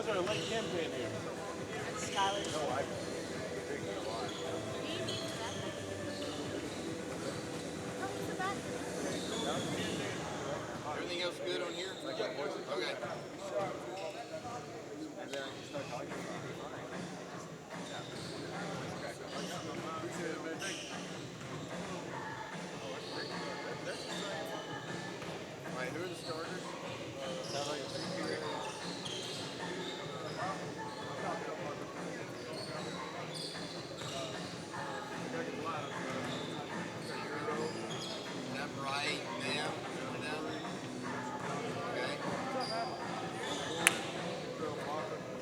guys are a late campaign here. Skylar. No, I. Everything else good on here? Okay. And then I can start talking. All right, who are the starters? Is that right now?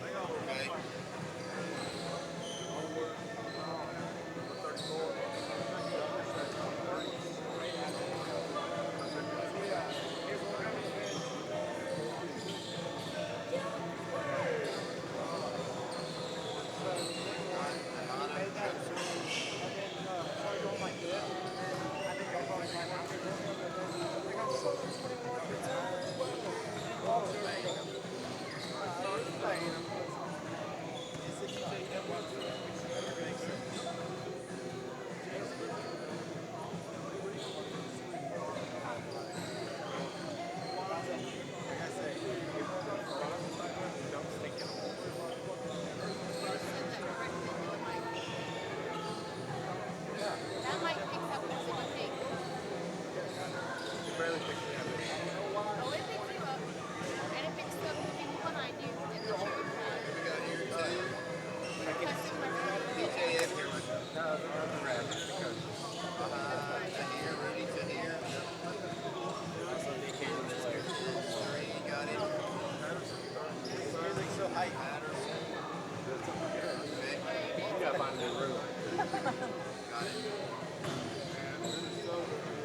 Okay. Okay. That might fix up the single thing. Barely picks me up. Oh, it picks you up. And it picks up the people behind you in the cherry plant. We got here too. Custom microphone. DJF here. To here, Rudy to here. Three, got it. Music's so hype. Patterson. Okay, You gotta find a new room. got it.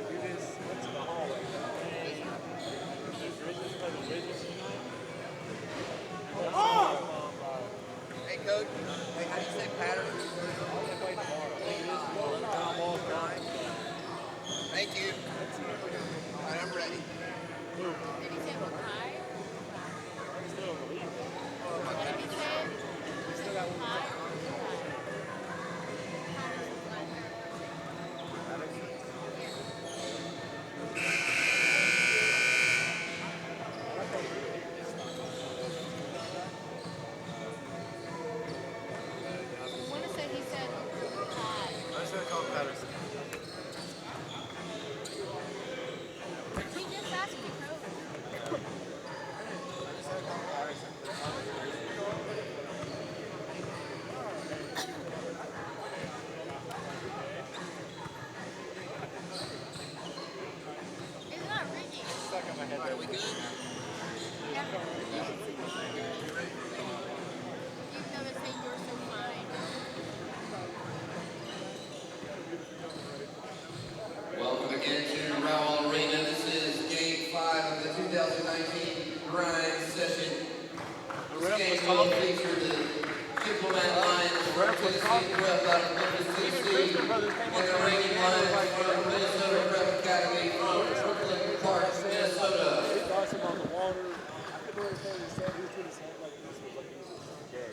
You just went to the hallway. Hey, coach. Hey, how do you say Patterson? Thank you. All right, I'm ready. Did he say Makai? And if he said Makai or Makai? I want to say he said Makai. I'm just gonna call him Patterson. He just asked me, Coach. It's not Ricky. Stuck in my head there. We good? Yeah. You've never said you're so fine. Welcome again to Rowell Arena. This is Game 5 of the 2019 Grind Session. This game will feature the Diplomat Lions from Tennessee Prep out of Memphis, Tennessee, and the Reigning Lions from Minnesota Prep Academy from Brooklyn Park, Minnesota. It's awesome on the water. I could really say he said he was his hand like this was like he was gay.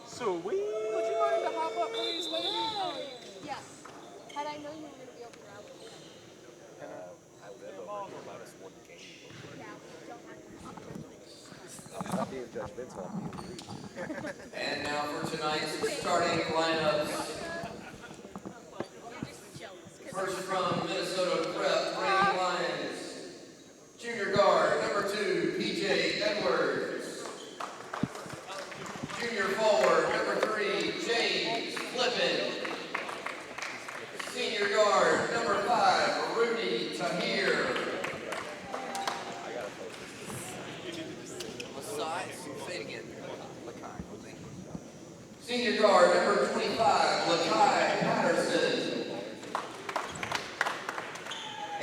Sweet. Would you mind to hop up, please, lady? Yes. Had I known you were going to be over there, I would have. I live over here minus one game. Yeah, don't mind. I'm not being judgmental. I'm being rude. And now for tonight's starting lineups. You're just jealous. First from Minnesota Prep, Reigning Lions. Junior guard, number 2, PJ Edwards. Junior forward, number 3, James Flippin. Senior guard, number 5, Rudy Tahir. Say it again. Senior guard, number 25, Lakai Patterson.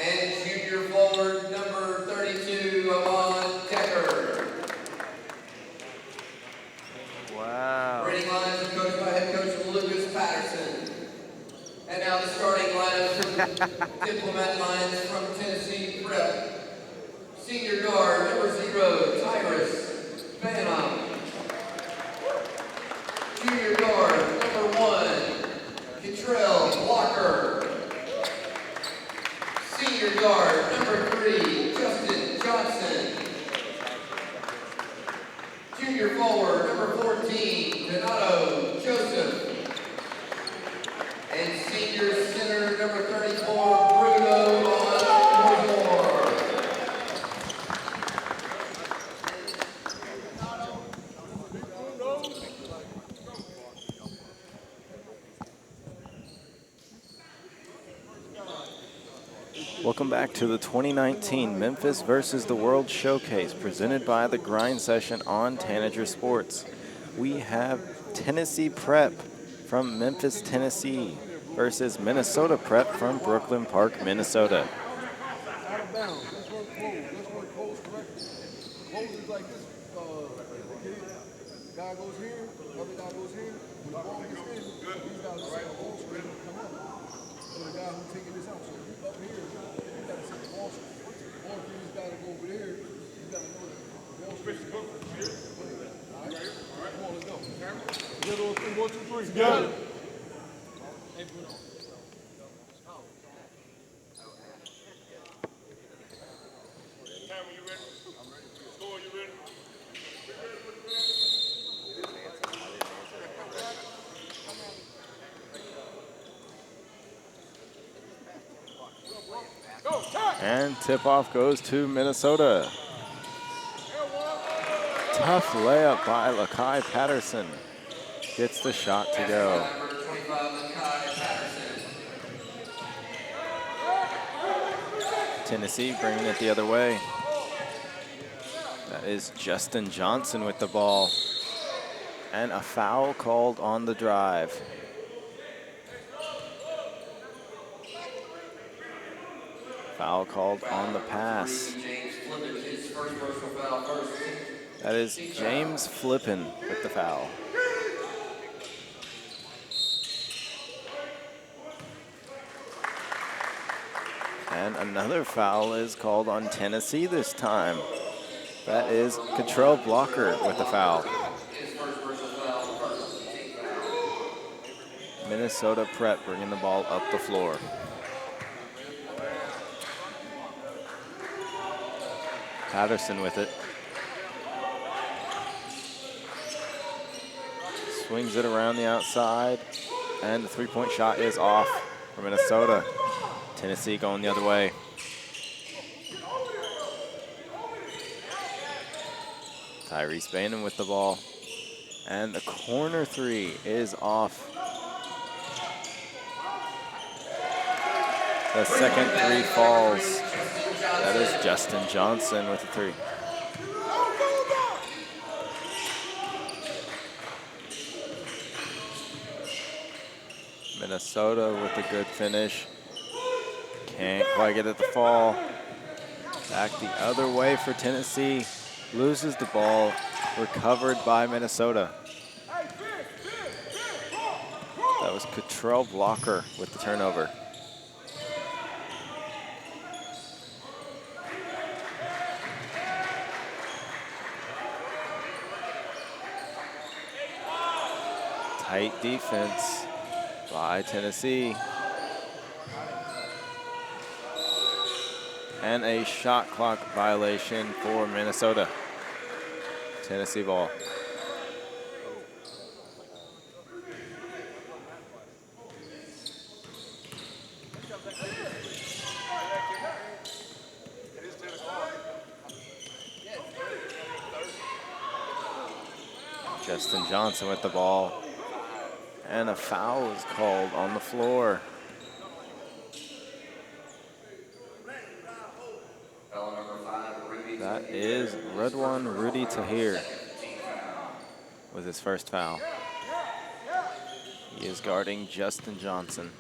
And junior forward, number 32, Amon Decker. Wow. Reigning Lions are coached by head coach Lucas Patterson. And now the starting lineup for Diplomat Lions from Tennessee Prep. Senior guard, number 0, Tyrus Welcome back to the 2019 Memphis versus the World Showcase presented by the Grind Session on Tanager Sports. We have Tennessee Prep from Memphis, Tennessee versus Minnesota Prep from Brooklyn Park, Minnesota. Out of bounds. Let's work close. Let's work close correctly. Close is like this. Guy goes here, other guy goes here. When the ball gets in, these guys are set the ball screen and come up. So the guy who's taking this out, so if you up here, you got to set the ball screen. Or if you just got to go over there, you got to know that the ball screen is coming. All right? Come on, let's go. Zero, 3, 1, 2, 3. Got it. Hey, Bruno. And tip-off goes to Minnesota. Tough layup by Lakai Patterson. Gets the shot to go. Tennessee bringing it the other way. That is Justin Johnson with the ball. And a foul called on the drive. Foul called on the pass. That is James Flippin with the foul. And another foul is called on Tennessee this time. That is Cottrell Blocker with the foul. Minnesota Prep bringing the ball up the floor. Patterson with it. Swings it around the outside, and the three-point shot is off for Minnesota. Tennessee going the other way. Tyrese Bainham with the ball, and the corner three is off. The second three falls. That is Justin Johnson with the three. Minnesota with a good finish. Can't quite get it to fall. Back the other way for Tennessee. Loses the ball. Recovered by Minnesota. That was Cottrell Blocker with the turnover. Tight defense by Tennessee. And a shot clock violation for Minnesota. Tennessee ball. Justin Johnson with the ball. And a foul is called on the floor. That is Redwan Rudy Tahir with his first foul. He is guarding Justin Johnson.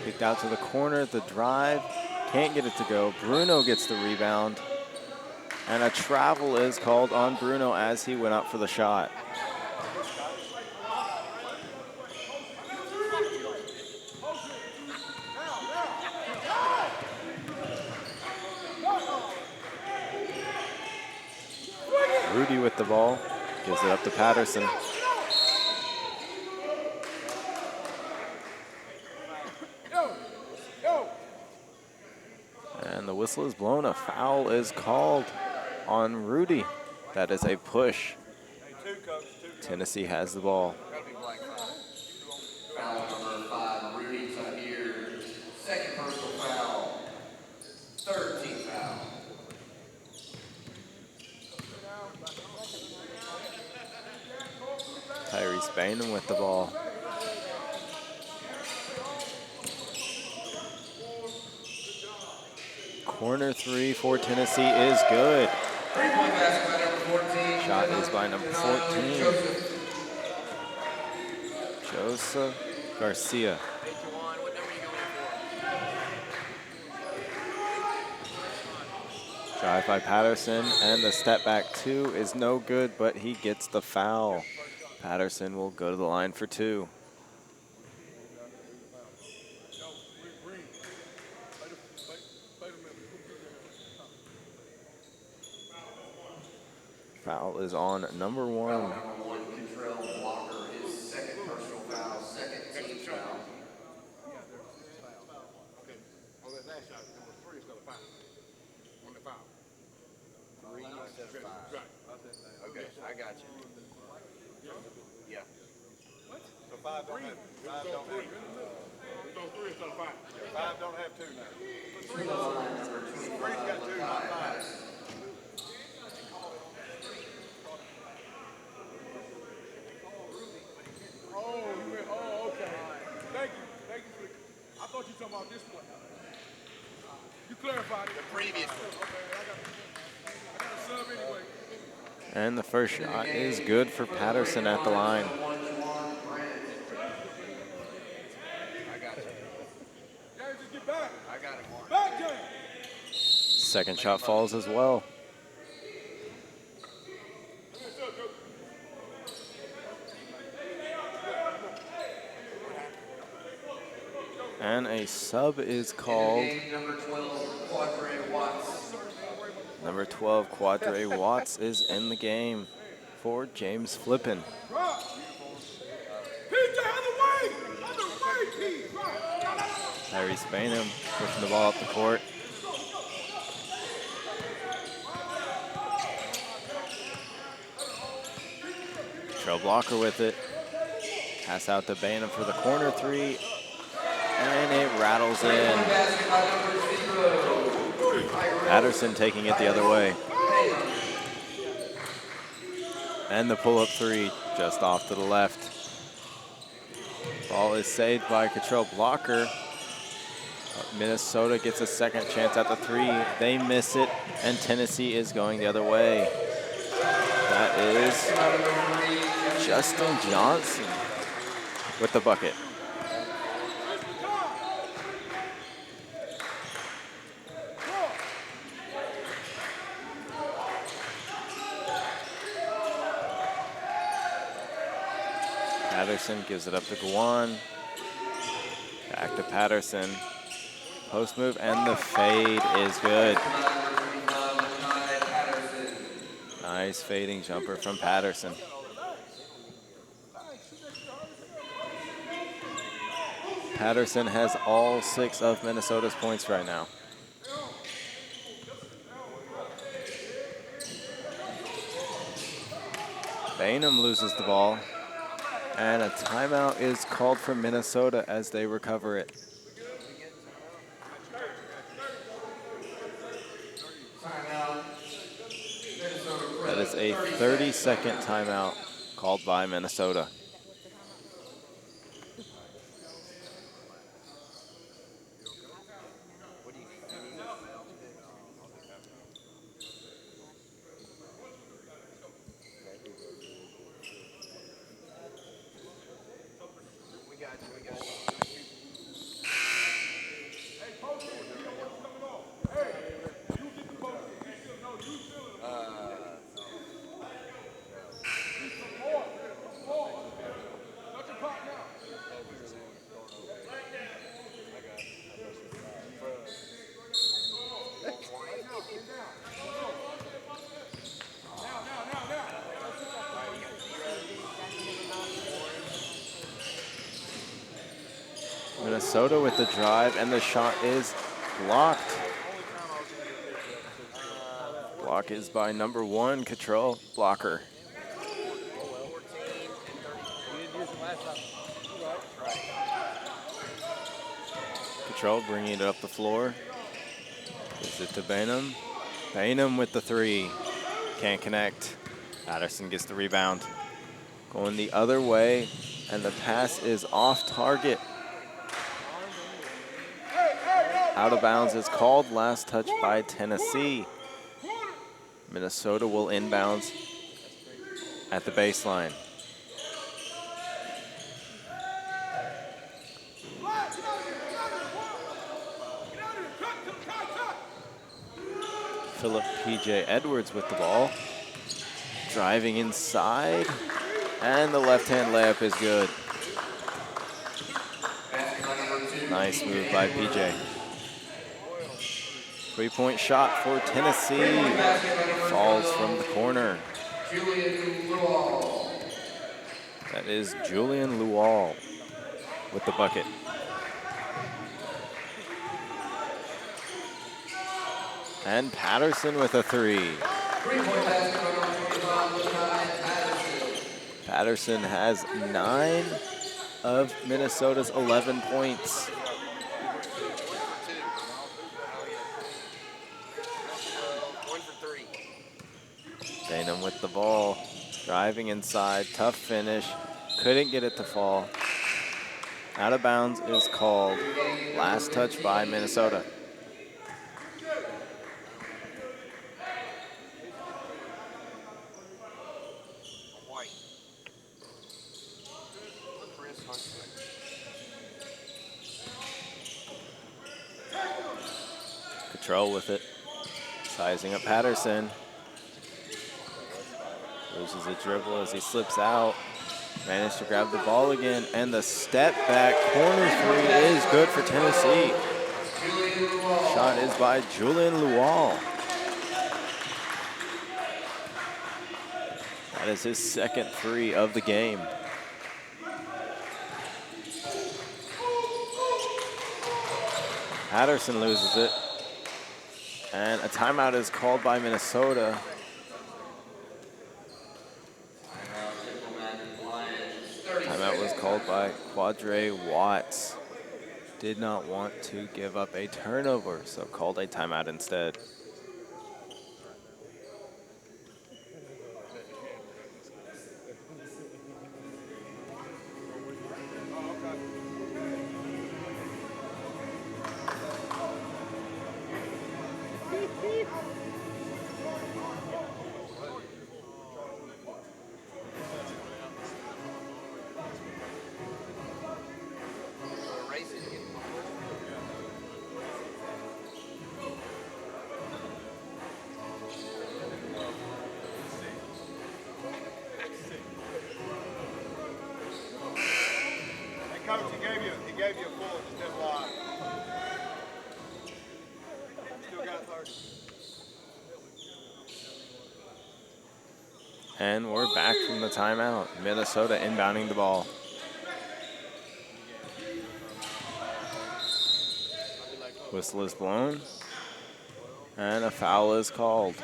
Kicked out to the corner, the drive, can't get it to go. Bruno gets the rebound. And a travel is called on Bruno as he went up for the shot. Rudy with the ball, gives it up to Patterson. And the whistle is blown, a foul is called on Rudy. That is a push. Tennessee has the ball. Foul number 5, Rudy Tahir. Second personal foul. Third team foul. Tyrese Bainham with the ball. Corner three for Tennessee is good. 3-point basket by number 14. Shot is by number 14. Joseph. Joseph Garcia. Drive by Patterson, and the step back two is no good, but he gets the foul. Patterson will go to the line for two. Foul is on number one. Number one, Contrell Blocker, his second personal foul, second team foul. Okay, I got you. Yeah. So five don't have two. Five don't have two now. To the line, number 25, Three's got two, Lakai not five. Patterson. Oh, you went, oh, okay. Thank you. Thank you for the, I thought you were talking about this one. You clarified it. The previous one. I got a sub anyway. And the first shot is good for Patterson at the line. I got you. James, just get back. I got it, Mark. Back, James. Second shot falls as well. And a sub is called. Number 12, Quadre Watts. Number 12, Quadre Watts is in the game for James Flippin. Drop. PJ, other way, Pete. Tyrese Bainham pushing the ball up the court. Trail blocker with it. Pass out to Bainham for the corner three. And it rattles in. Patterson taking it the other way. And the pull-up three just off to the left. Ball is saved by Cottrell Blocker. Minnesota gets a second chance at the three. They miss it, and Tennessee is going the other way. That is Justin Johnson with the bucket. Patterson gives it up to Guan. Back to Patterson. Post move, and the fade is good. Nice fading jumper from Patterson. Patterson has all 6 of Minnesota's points right now. Bainham loses the ball. And a timeout is called for Minnesota as they recover it. That is a 30-second timeout called by Minnesota. Minnesota with the drive, and the shot is blocked. Block is by number 1, Cottrell Blocker. Cottrell bringing it up the floor. Gives it to Bainham. Bainham with the 3. Can't connect. Patterson gets the rebound. Going the other way, and the pass is off target. Out of bounds is called. Last touch by Tennessee. Minnesota will inbounds at the baseline. Philip P.J. Edwards with the ball. Driving inside. And the left-hand layup is good. Nice move by P.J. Three-point shot for Tennessee. Falls from the corner. That is Julian Lual with the bucket. And Patterson with a three. Patterson has 9 of Minnesota's 11 points. Bainham with the ball, driving inside, tough finish, couldn't get it to fall. Out of bounds is called. Last touch by Minnesota. Control with it, sizing up Patterson. Loses a dribble as he slips out. Managed to grab the ball again, and the step back corner three is good for Tennessee. Shot is by Julian Lual. That is his second three of the game. Patterson loses it. And a timeout is called by Minnesota. Timeout was called by Quadre Watts. Did not want to give up a turnover, so called a timeout instead. Coach, he gave you a full, just didn't lie. Still got 30. And we're back from the timeout. Minnesota inbounding the ball. Whistle is blown. And a foul is called.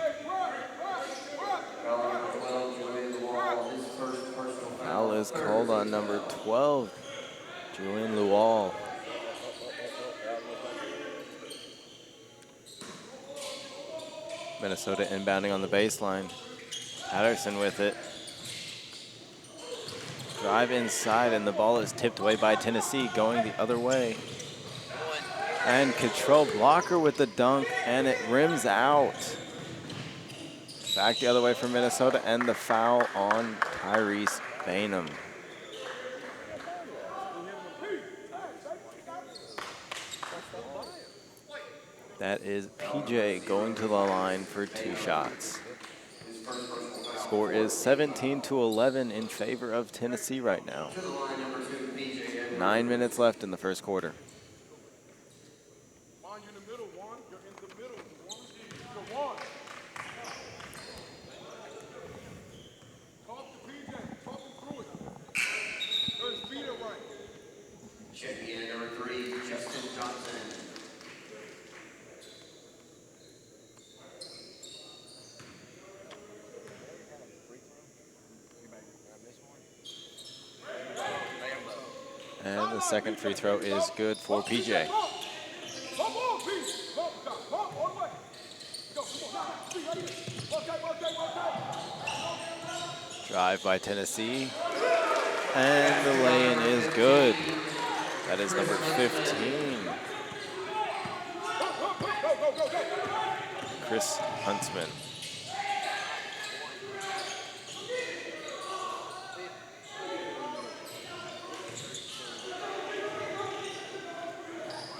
Foul is called on number 12, Julian Lual. Minnesota inbounding on the baseline. Patterson with it. Drive inside, and the ball is tipped away by Tennessee, going the other way. And control blocker with the dunk, and it rims out. Back the other way for Minnesota, and the foul on Tyrese Bainham. That is PJ going to the line for 2 shots. Score is 17-11 in favor of Tennessee right now. 9 minutes left in the first quarter. Checking in number 3, Justin Johnson. And the second free throw is good for PJ. Drive by Tennessee. And the lay-in is good. That is number 15. Chris Huntsman.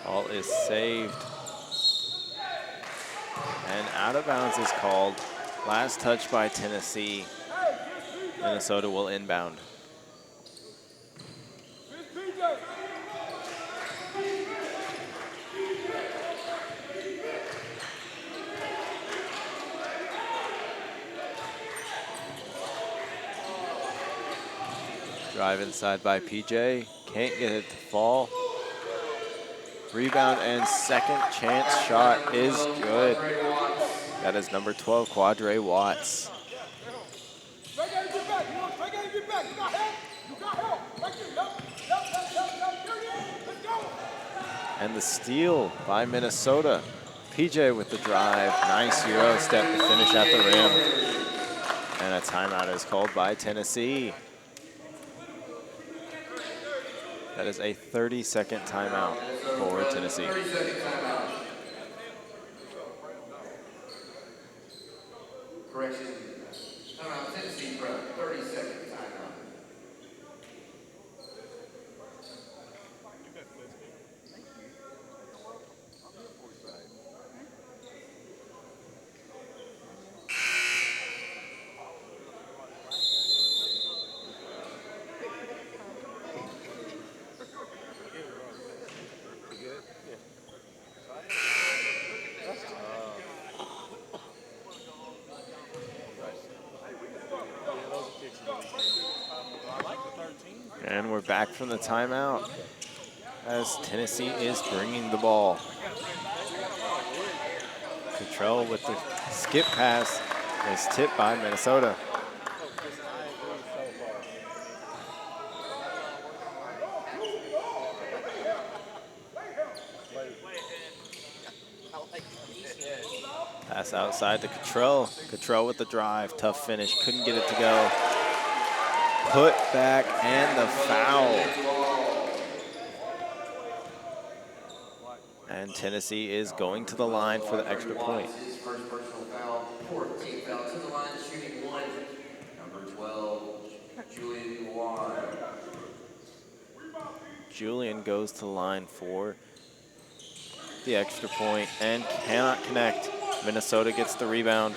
Ball is saved. And out of bounds is called. Last touch by Tennessee. Minnesota will inbound. Drive inside by PJ. Can't get it to fall. Rebound and second chance shot is good. That is number 12, Quadre Watts. And the steal by Minnesota. PJ with the drive. Nice Euro step to finish at the rim. And a timeout is called by Tennessee. That is a 30-second timeout for Tennessee. 30-second timeout. Correction. Timeout, Tennessee prep. 30-second timeout. And we're back from the timeout as Tennessee is bringing the ball. Cottrell with the skip pass is tipped by Minnesota. Pass outside to Cottrell. Cottrell with the drive, tough finish, couldn't get it to go. Put back and the foul. And Tennessee is going to the line for the extra point. His first personal foul, 14th foul to the line, shooting one. Number 12, Julian Juan. Julian goes to the line for the extra point and cannot connect. Minnesota gets the rebound.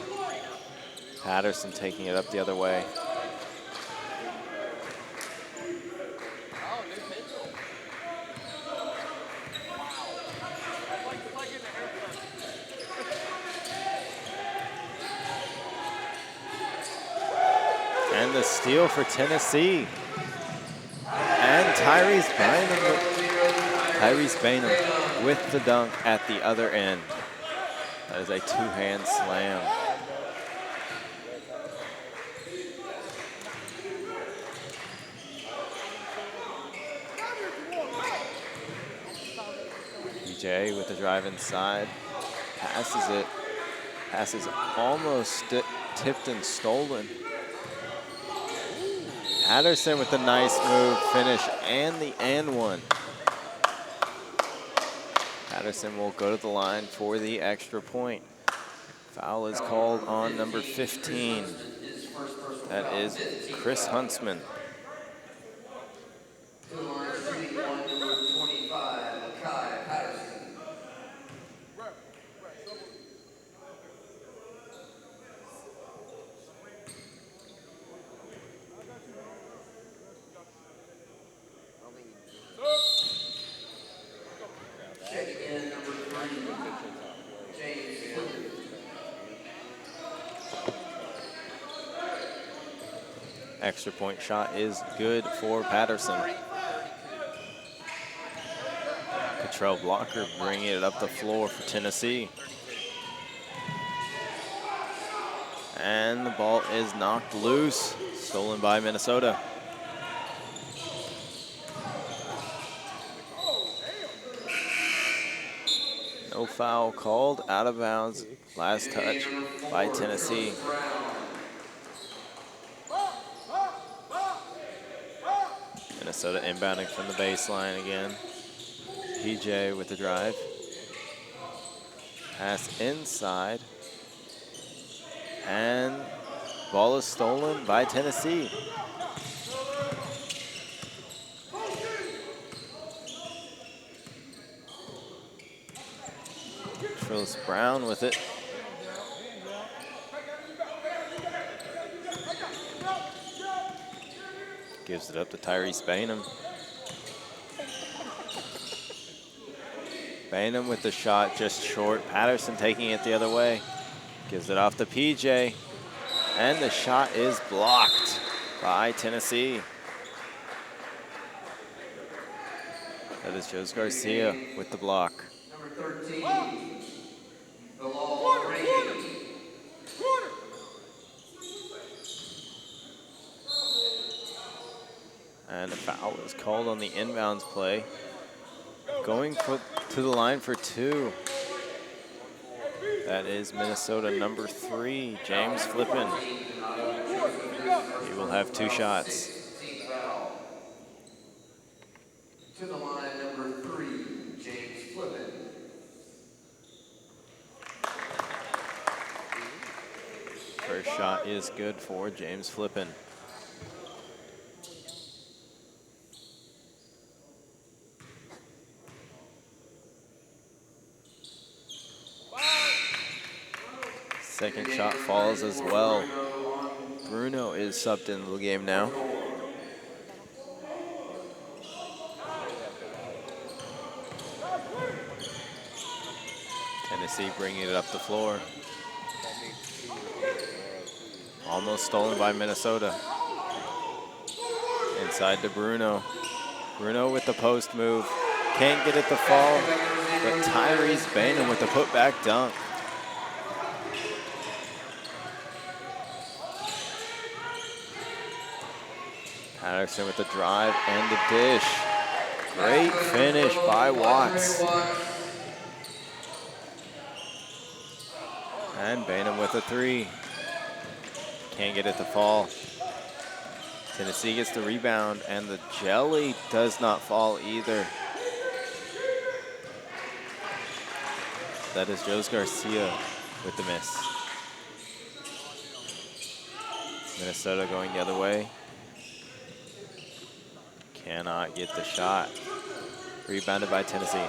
Patterson taking it up the other way. And the steal for Tennessee. And Tyrese Bainham with the dunk at the other end. That is a two-hand slam. PJ with the drive inside. Passes it. Pass is almost tipped and stolen. Patterson with a nice move, finish, and the and one. Patterson will go to the line for the extra point. Foul is called on number 15. That is Chris Huntsman. To the line, shooting one, number 25, Kai Patterson. Checking in, number 3, James Clinton. Extra point shot is good for Patterson. Cottrell blocker bringing it up the floor for Tennessee. And the ball is knocked loose, stolen by Minnesota. No foul called, out of bounds. Last touch by Tennessee. Minnesota inbounding from the baseline again. PJ with the drive. Pass inside. And ball is stolen by Tennessee. Trillis Brown with it. Gives it up to Tyrese Bainham. Bainham with the shot just short. Patterson taking it the other way. Gives it off to PJ. And the shot is blocked by Tennessee. That is Jose Garcia with the block. Number 13, Bilal Rainey. And a foul is called on the inbounds play. Going to the line for two. That is Minnesota number 3, James Flippin. He will have 2 shots. To the line, number 3, James Flippin. First shot is good for James Flippin. Second shot falls as well. Bruno is subbed into the game now. Tennessee bringing it up the floor. Almost stolen by Minnesota. Inside to Bruno. Bruno with the post move. Can't get it to fall, but Tyrese Bainham with the putback dunk. Patterson with the drive and the dish. Great finish by Watts. And Bainham with a 3. Can't get it to fall. Tennessee gets the rebound, and the jelly does not fall either. That is Jose Garcia with the miss. Minnesota going the other way. Cannot get the shot. Rebounded by Tennessee.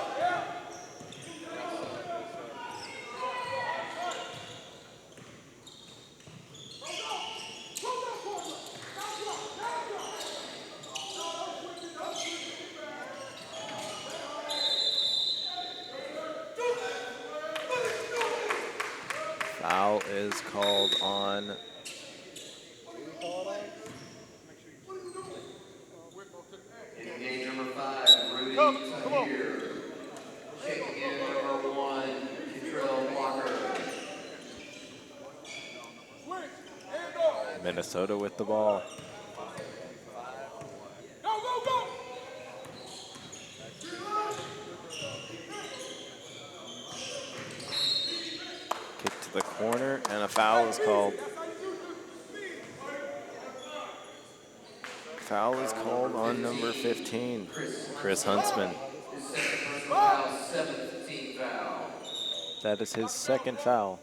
Foul is called on Game number 5, Rudy Tahir. Checking in number 1, Contrell Blocker. Minnesota with the ball. Kick to the corner, and a foul is called. Foul is called on number 15, Chris Huntsman. That is his second foul.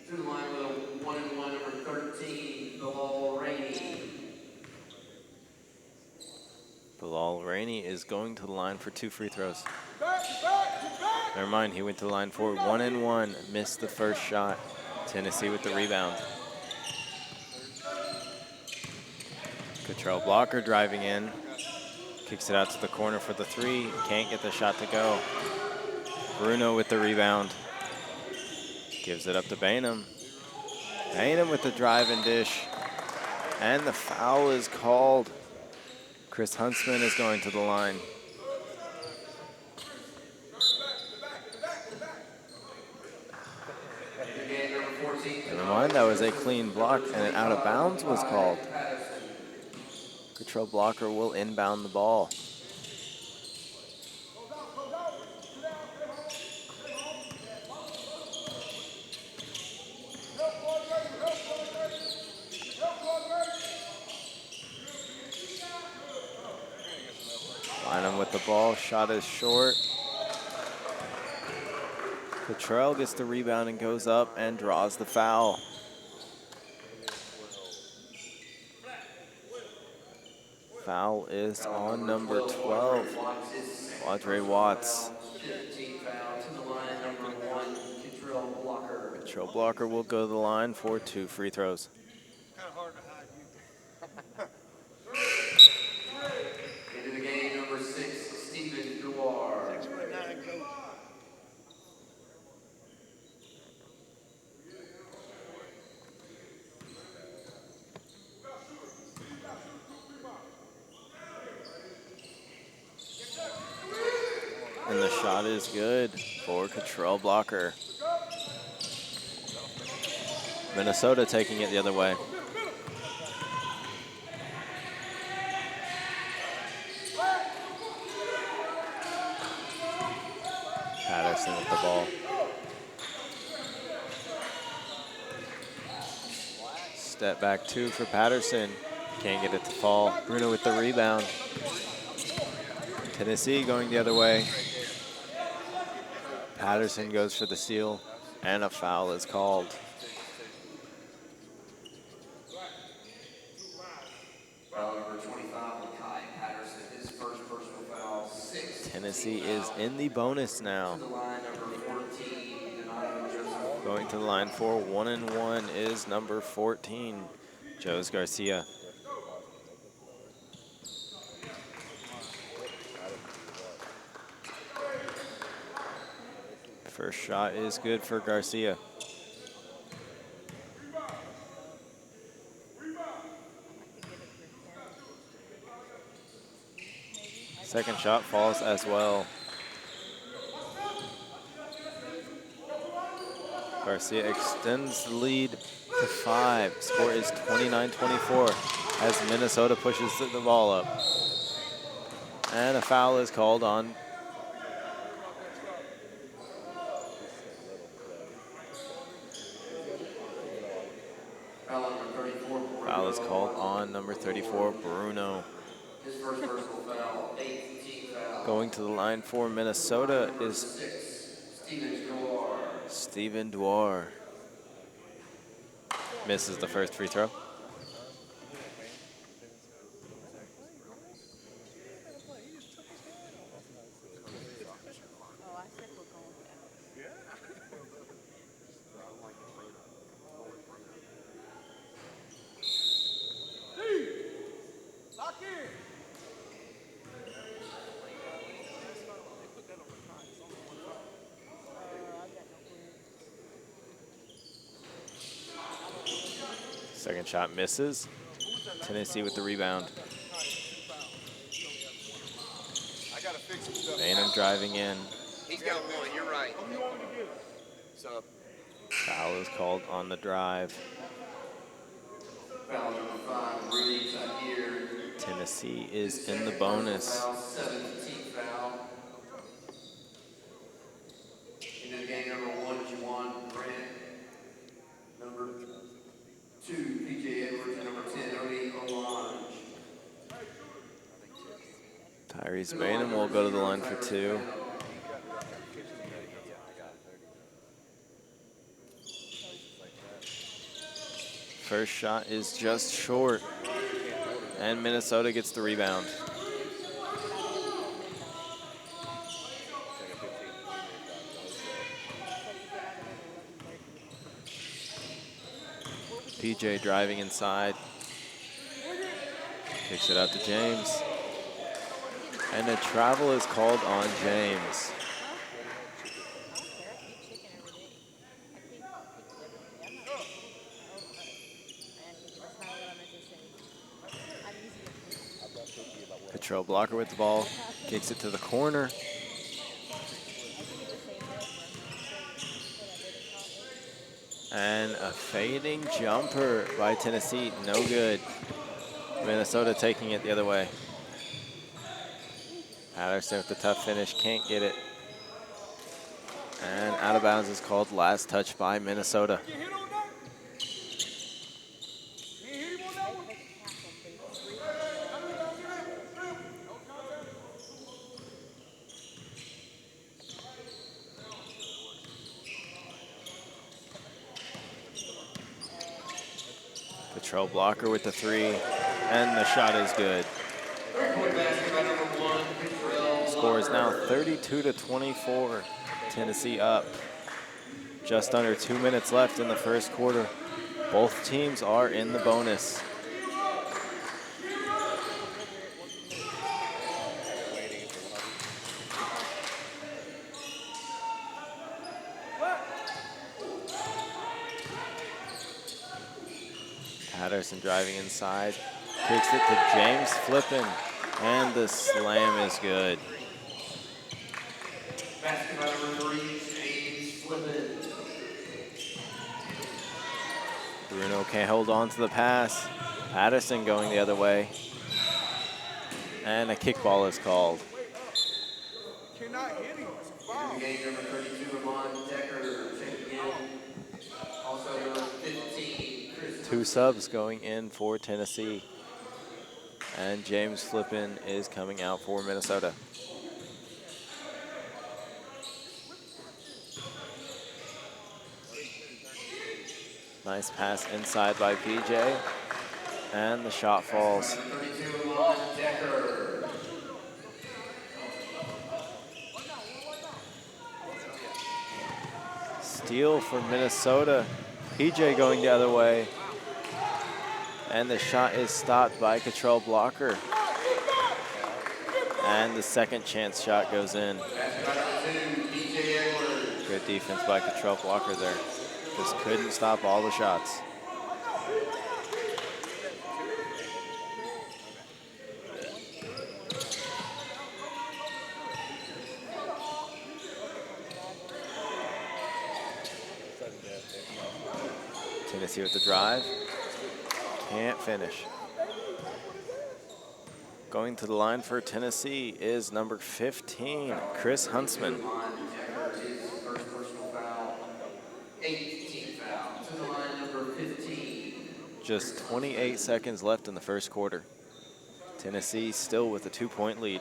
To the line with a 1-and-1, number 13, Bilal Rainey. Bilal Rainey is going to the line for 2 free throws. Never mind, he went to the line for 1-and-1, missed the first shot. Tennessee with the rebound. Control blocker driving in. Kicks it out to the corner for the 3. Can't get the shot to go. Bruno with the rebound. Gives it up to Bainham. Bainham with the drive and dish. And the foul is called. Chris Huntsman is going to the line. Never mind, that was a clean block, and an out of bounds was called. Control blocker will inbound the ball. Bynum with the ball. Shot is short. Cottrell gets the rebound and goes up and draws the foul. Foul is on number 12, Quadre Watts. 15 foul to the line, number 1, Cottrell Blocker. Cottrell Blocker will go to the line for 2 free throws. Kind of hard to hide you. Into the game, number 6, Stephen Duar. 6'9" coach. And the shot is good for Cottrell Blocker. Minnesota taking it the other way. Patterson with the ball. Step back 2 for Patterson. Can't get it to fall. Bruno with the rebound. Tennessee going the other way. Patterson goes for the steal, and a foul is called. Foul number 25, Kai Patterson, his first personal foul, 6. Tennessee is in the bonus now. To the line, number 14, Donato Joseph. Going to the line for 1-1 is number 14, Jose Garcia. First shot is good for Garcia. Second shot falls as well. Garcia extends the lead to 5. Score is 29-24 as Minnesota pushes the ball up. And a foul is called on Foul is called on number 34, Bruno. His first personal foul, 8th team foul. Going to the line for Minnesota is 6, Stephen Duar. Stephen Duar. Misses the first free throw. Second shot misses. Tennessee with the rebound. I gotta fix some stuff. Bainham driving in. He's got one, you're right. So, Foul is called on the drive. Foul number 5, Rudy Tahir. Tennessee is in the bonus. Foul, 7th team foul. Into the game, number 1, Juwan Grant. Number 2, PJ Edwards, and number 10, Odie Olange. Tyrese Bainham will go to the line for 2. First shot is just short, and Minnesota gets the rebound. PJ driving inside. Kicks it out to James. And a travel is called on James. Cottrell Blocker with the ball. Kicks it to the corner. And a fading jumper by Tennessee, no good. Minnesota taking it the other way. Patterson with the tough finish, can't get it. And out of bounds is called. Last touch by Minnesota. Control blocker with the three, and the shot is good. Three-point basket by number 1, Control Score is now blocker. 32-24. Tennessee up. Just under 2 minutes left in the first quarter. Both teams are in the bonus. Patterson driving inside, kicks it to James Flippin, and the slam is good. Basket by number 3, James Flippin. Bruno can't hold on to the pass. Patterson going the other way. And a kickball is called. Cannot hit him. It's a foul. In the game, number 32, Ramon Decker, checking in. Also number 15, Chris. 2 subs going in for Tennessee. And James Flippin is coming out for Minnesota. Nice pass inside by PJ. And the shot falls. 32, Ramon Decker. Steal for Minnesota. PJ going the other way. And the shot is stopped by Control blocker. And the second chance shot goes in. Good defense by Control blocker there. Just couldn't stop all the shots. Tennessee with the drive. Can't finish. Going to the line for Tennessee is number 15, Chris Huntsman. His first personal foul, 18th foul. To the line, number 15. Just 28 seconds left in the first quarter. Tennessee still with a 2-point lead.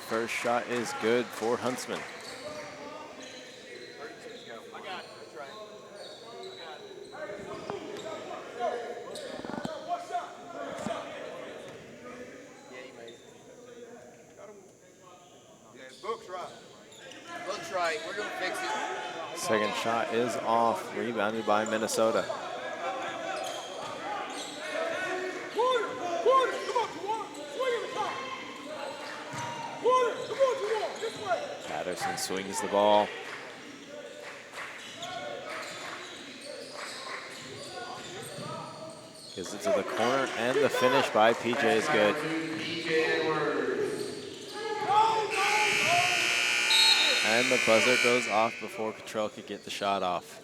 First shot is good for Huntsman. Looks right. We're going to fix it. Second shot is off, rebounded by Minnesota. Patterson swings the ball. Gives it to the corner, and the finish by PJ is good. And the buzzer goes off before Control could get the shot off.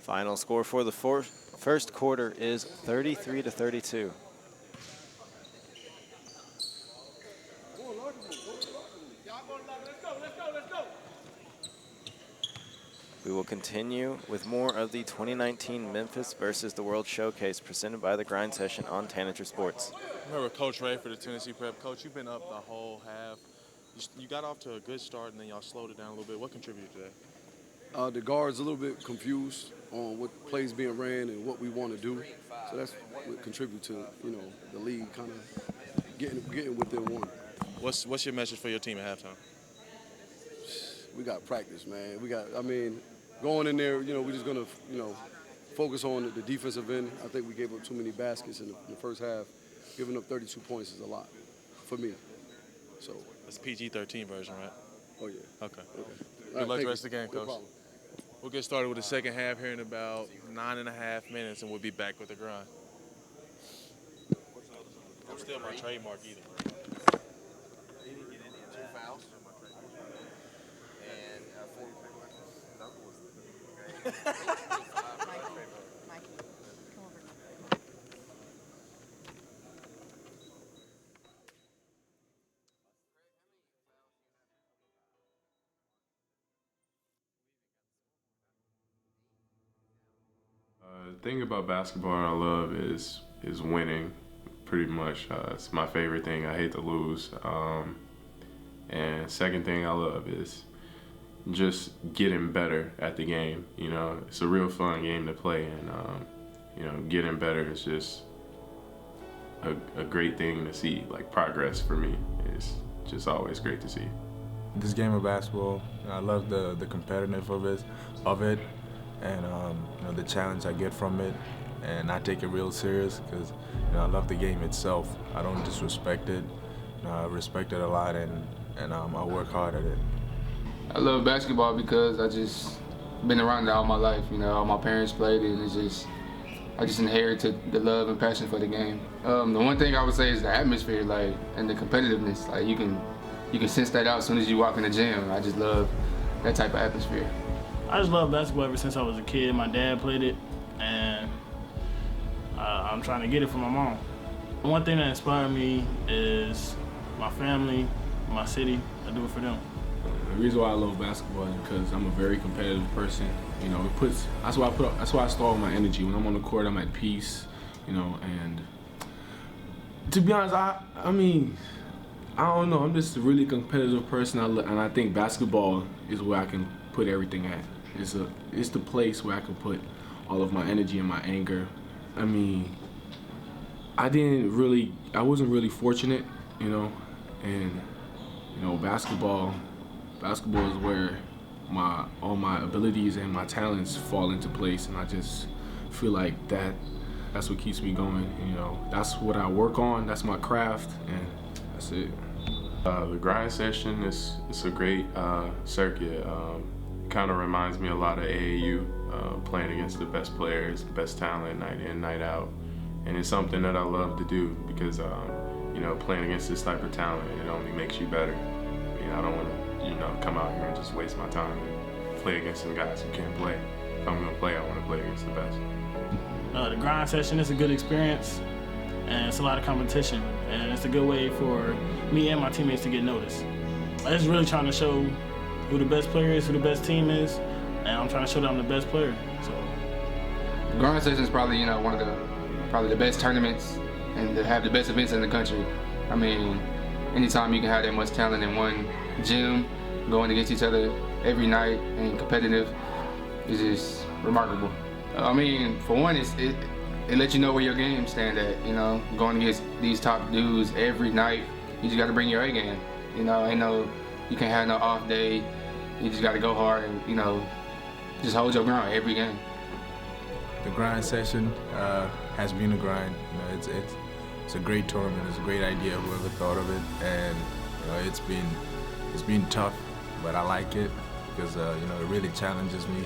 Final score for the first quarter is 33-32. We will continue with more of the 2019 Memphis versus the World Showcase presented by the Grind Session on Tanager Sports. Remember Coach Ray for the Tennessee Prep. Coach, you've been up the whole half. You got off to a good start, and then y'all slowed it down a little bit. What contributed to that? The guards a little bit confused on what plays being ran and what we want to do. So that's what contribute to, the league kind of getting within one. What's your message for your team at halftime? We got practice, man. Going in there, we're just going to, focus on the defensive end. I think we gave up too many baskets in the first half. Giving up 32 points is a lot for me. So That's PG-13 version, right? Oh, yeah. Okay. Good luck the rest of the game, No Coach. problem. We'll get started with the second half here in about 9.5 minutes, and we'll be back with the grind. I'm still my trademark either. 2 fouls. And 4. The thing about basketball I love is winning. pretty much. It's my favorite thing. I hate to lose. And second thing I love is just getting better at the game. You know, it's a real fun game to play, and you know, getting better is just a great thing to see. Like, progress for me is just always great to see. This game of basketball, I love the competitiveness of it, and you know, the challenge I get from it, and I take it real serious because, you know, I love the game itself. I don't disrespect it. You know, I respect it a lot, and I work hard at it. I love basketball because I just been around it all my life. You know, all my parents played it, and it's just I just inherited the love and passion for the game. The one thing I would say is the atmosphere, like, and the competitiveness. Like, you can sense that out as soon as you walk in the gym. I just love that type of atmosphere. I just love basketball ever since I was a kid. My dad played it, and I'm trying to get it from my mom. One thing that inspired me is my family, my city. I do it for them. The reason why I love basketball is because I'm a very competitive person. You know, that's why I store all my energy. When I'm on the court, I'm at peace. You know, and to be honest, I mean, I don't know. I'm just a really competitive person, and I think basketball is where I can put everything at. It's the place where I can put all of my energy and my anger. I mean, I wasn't really fortunate, you know, and you know, basketball is where all my abilities and my talents fall into place, and I just feel like that's what keeps me going. You know, that's what I work on. That's my craft, and that's it. The grind session is a great circuit. Kind of reminds me a lot of AAU, playing against the best players, the best talent, night in, night out, and it's something that I love to do because you know, playing against this type of talent, it only makes you better. I mean, I don't want to, you know, come out here and just waste my time and play against some guys who can't play. If I'm gonna play, I want to play against the best. The grind session is a good experience, and it's a lot of competition, and it's a good way for me and my teammates to get noticed. I'm just really trying to show who the best player is, who the best team is, and I'm trying to show that I'm the best player. So, the grind session is probably, you know, one of the best tournaments and to have the best events in the country. I mean, anytime you can have that much talent in one gym, going against each other every night and competitive, is just remarkable. I mean, for one, it lets you know where your game stand at. You know, going against these top dudes every night, you just got to bring your A game. You know, you can't have no off day. You just got to go hard and, you know, just hold your ground every game. The grind session has been a grind. You know, it's a great tournament. It's a great idea. Whoever thought of it, and you know, it's been tough, but I like it because you know, it really challenges me.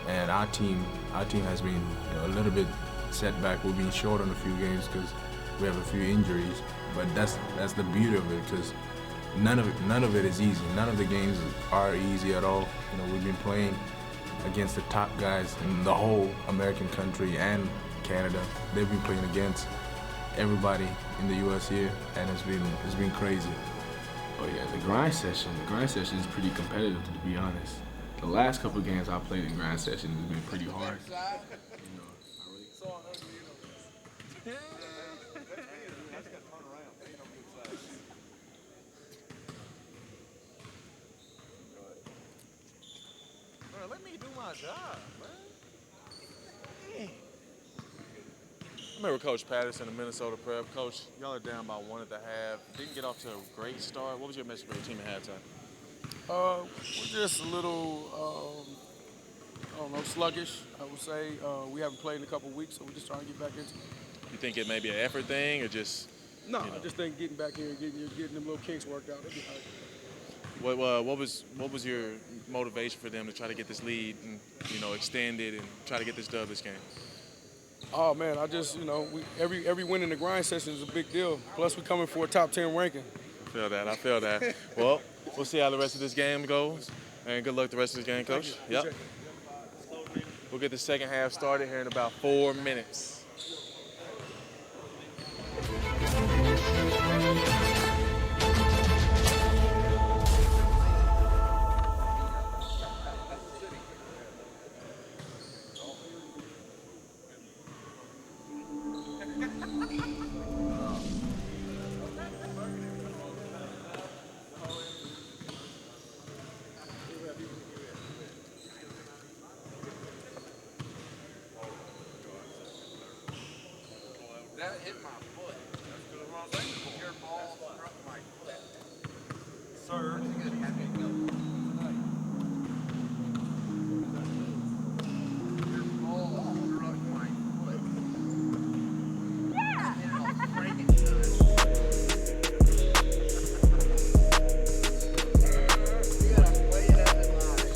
And our team has been, you know, a little bit setback. We've been short on a few games because we have a few injuries. But that's the beauty of it, because none of it is easy. None of the games are easy at all. You know, we've been playing against the top guys in the whole American country and Canada. They've been playing against everybody in the U.S. here, and it's been crazy. Oh yeah, the grind session is pretty competitive, to be honest. The last couple of games I played in grind session has been pretty hard. Bro, let me do my job, man. I remember Coach Patterson of Minnesota Prep. Coach, y'all are down by 1 at the half. Didn't get off to a great start. What was your message for your team at halftime? We're just a little, I don't know, sluggish, I would say. We haven't played in a couple weeks, so we're just trying to get back into it. You think it may be an effort thing or just? No, you know? I just think getting back here and getting them little kinks worked out, that'd be all right. What was your motivation for them to try to get this lead and, you know, extend it and try to get this dub this game? Oh man, I just, you know, every win in the grind session is a big deal. Plus we're coming for a top 10 ranking. I feel that. Well, we'll see how the rest of this game goes, and good luck the rest of this game, Coach. Yep. We'll get the second half started here in about 4 minutes. hit my foot. Your ball struck my foot. Sir. Your ball struck my foot. Yeah. You know, Frankenstein. You gotta play it as it lies.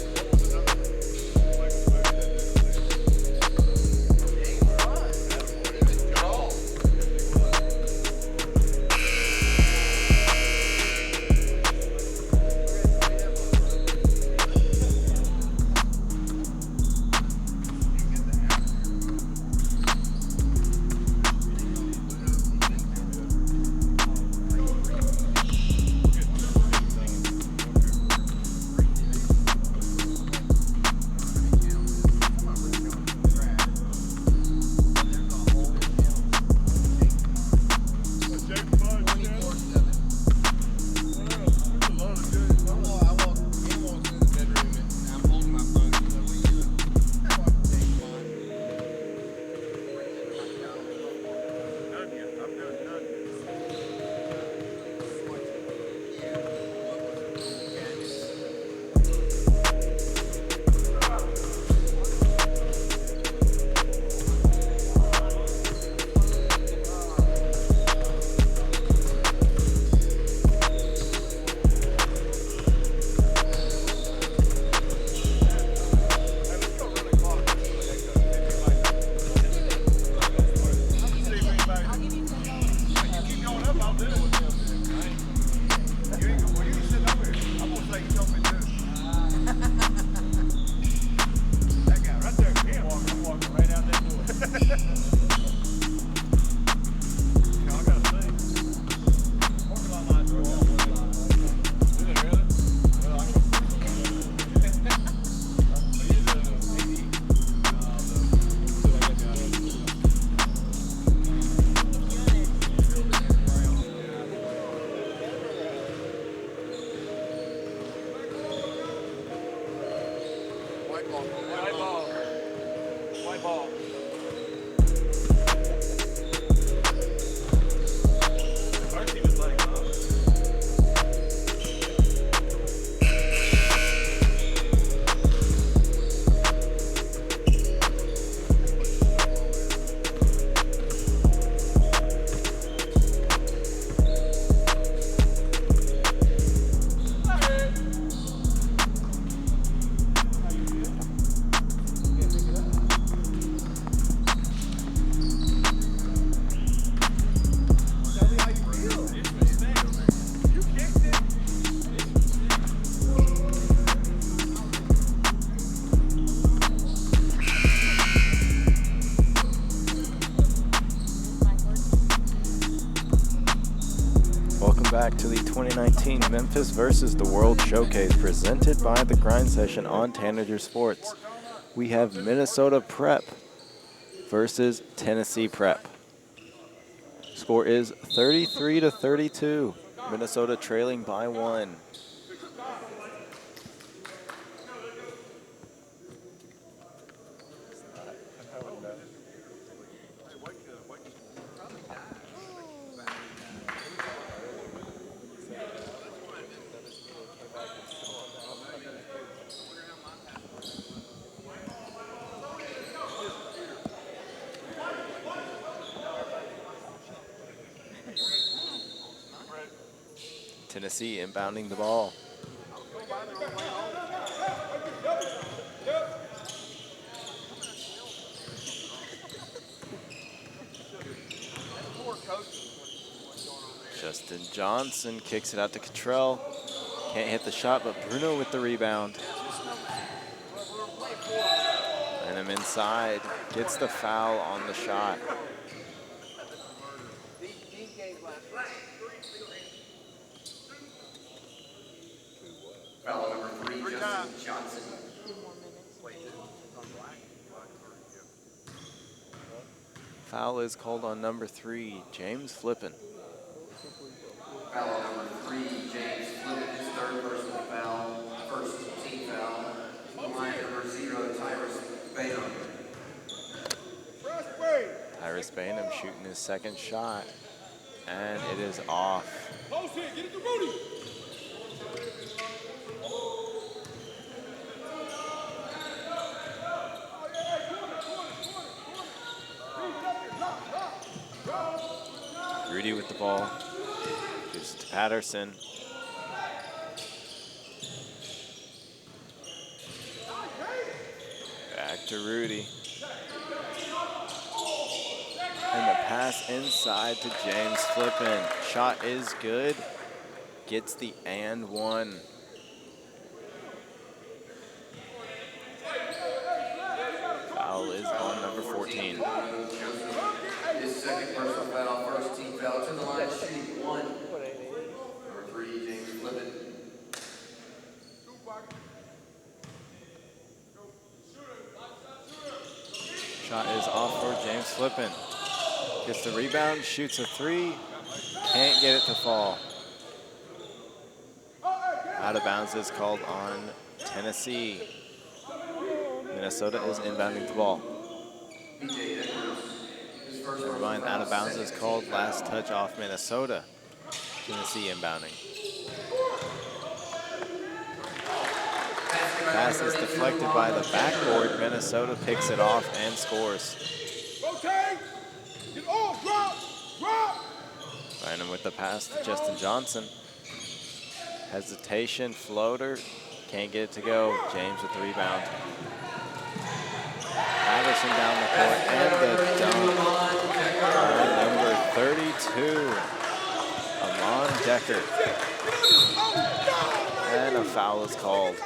Back to the 2019 Memphis versus the World Showcase presented by the Grind Session on Tanager Sports. We have Minnesota Prep versus Tennessee Prep. Score is 33-32. Minnesota trailing by 1. Tennessee inbounding the ball. Justin Johnson kicks it out to Cottrell. Can't hit the shot, but Bruno with the rebound. And him inside, gets the foul on the shot. Foul number 3, Justin Johnson. Foul is called on number 3, James Flippin. Foul number 3, James Flippin, his third personal foul, first team foul. Line number 0, Tyrus Bayon. Dennis Bainham shooting his second shot, and it is off. Post it, get it to Rudy. Rudy with the ball. Gives it to Patterson. Back to Rudy. And the pass inside to James Flippin. Shot is good. Gets the and one. Foul is on number 14. His second personal foul, first team foul. To the line, shooting 1. Number 3, James Flippin. Shot is off for James Flippin. Gets the rebound, shoots a 3. Can't get it to fall. Out of bounds is called on Tennessee. Minnesota is inbounding the ball. Never mind, out of bounds is called. Last touch off Minnesota. Tennessee inbounding. Pass is deflected by the backboard. Minnesota picks it off and scores. Rotate. Get off. Drop. Random with the pass to Justin Johnson. Hesitation, floater. Can't get it to go. James with the rebound. Patterson down the court and the dunk by number 32, Amon Decker. And a foul is called.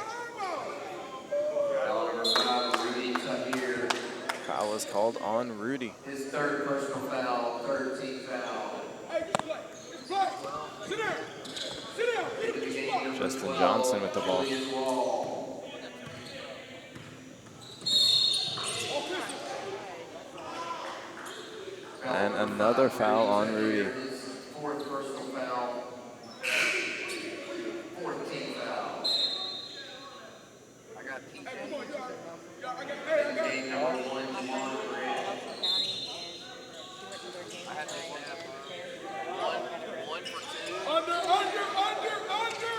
Foul is called on Rudy. His third personal foul, third team foul. Justin Johnson with the ball. And another foul on Rudy. Fourth personal foul. Fourth team foul. I got team game number 1, Jamon Grant. I had to have one for 2. Under.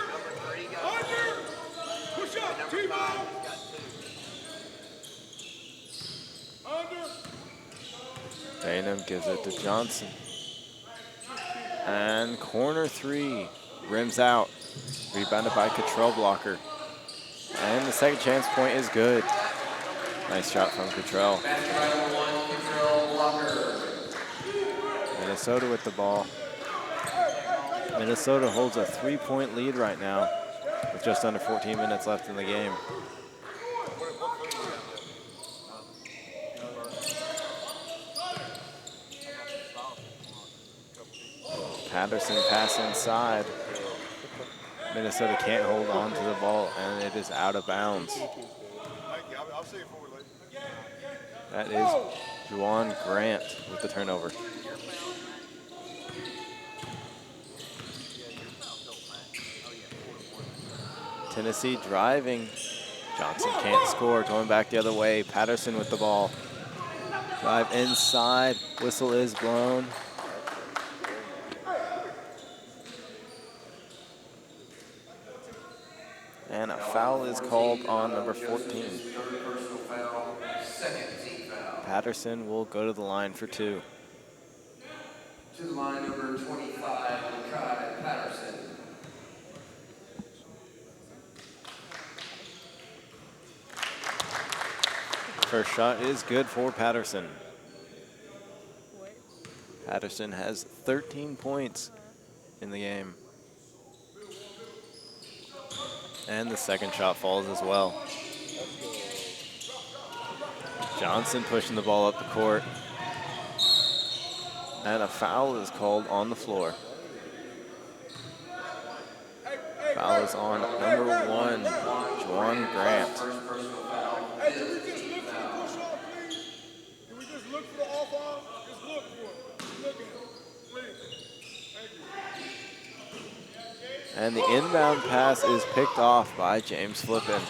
Number 3 got Under. Push up. number 5 got 2. Under. Bainham gives it to Johnson. And corner 3, rims out. Rebounded by Cottrell Blocker. And the second chance point is good. Nice shot from Cottrell. Minnesota with the ball. Minnesota holds a 3-point lead right now with just under 14 minutes left in the game. Patterson pass inside. Minnesota can't hold on to the ball, and it is out of bounds. I'll see you forward later. That is Juwan Grant with the turnover. Tennessee driving. Johnson can't score, going back the other way. Patterson with the ball. Drive inside, whistle is blown. And a foul is called on number 14. Patterson will go to the line for 2. To the line, number 25, Kai Patterson. First shot is good for Patterson. Patterson has 13 points in the game. And the second shot falls as well. Johnson pushing the ball up the court. And a foul is called on the floor. Foul is on number 1, Juwan Grant. Hey, can we just look for the push-off, please? Can we just look for the off-off? Just look for it. Just look at it, please. Thank you. And the inbound pass is picked off by James Flippin.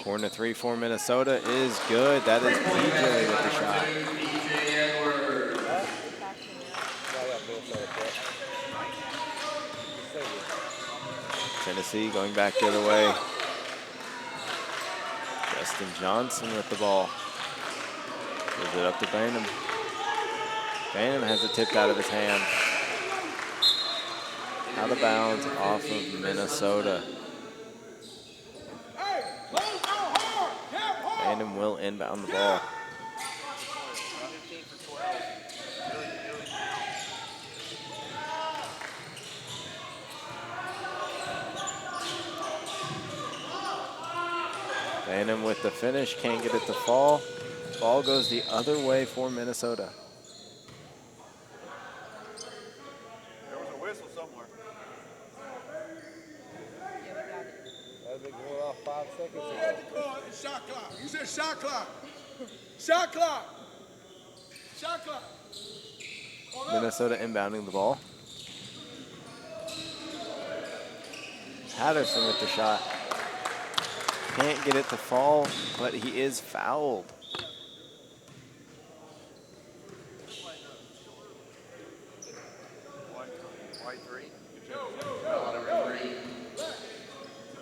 Corner three for Minnesota is good. That is PJ with the shot. Tennessee going back the other way. Justin Johnson with the ball. Gives it up to Bynum. Bynum has it tipped out of his hand. Out of bounds off of Minnesota. Bynum will inbound the ball. Bynum with the finish, can't get it to fall. Ball goes the other way for Minnesota. There was a whistle somewhere. That's been going off 5 seconds He ago. had to call it shot clock. He said shot clock. Shot clock. Shot clock. Minnesota inbounding the ball. Patterson with the shot. Can't get it to fall, but he is fouled.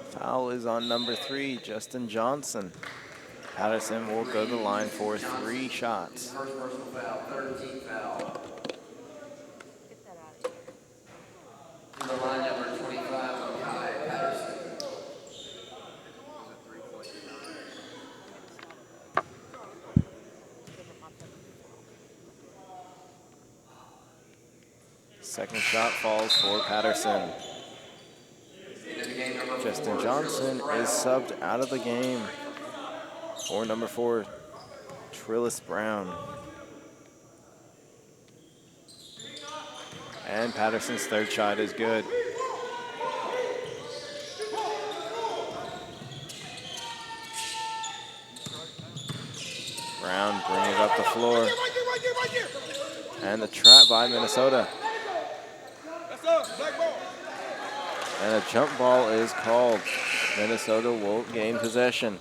Foul is on number 3, Justin Johnson. Patterson will go to the line for 3 shots. First personal foul, 13th foul. To the line number 25, Kai Patterson. Second shot falls for Patterson. Justin Johnson is subbed out of the game for number 4, Trillis Brown. And Patterson's third shot is good. Brown bringing it up the floor. And the trap by Minnesota. And a jump ball is called. Minnesota will gain possession.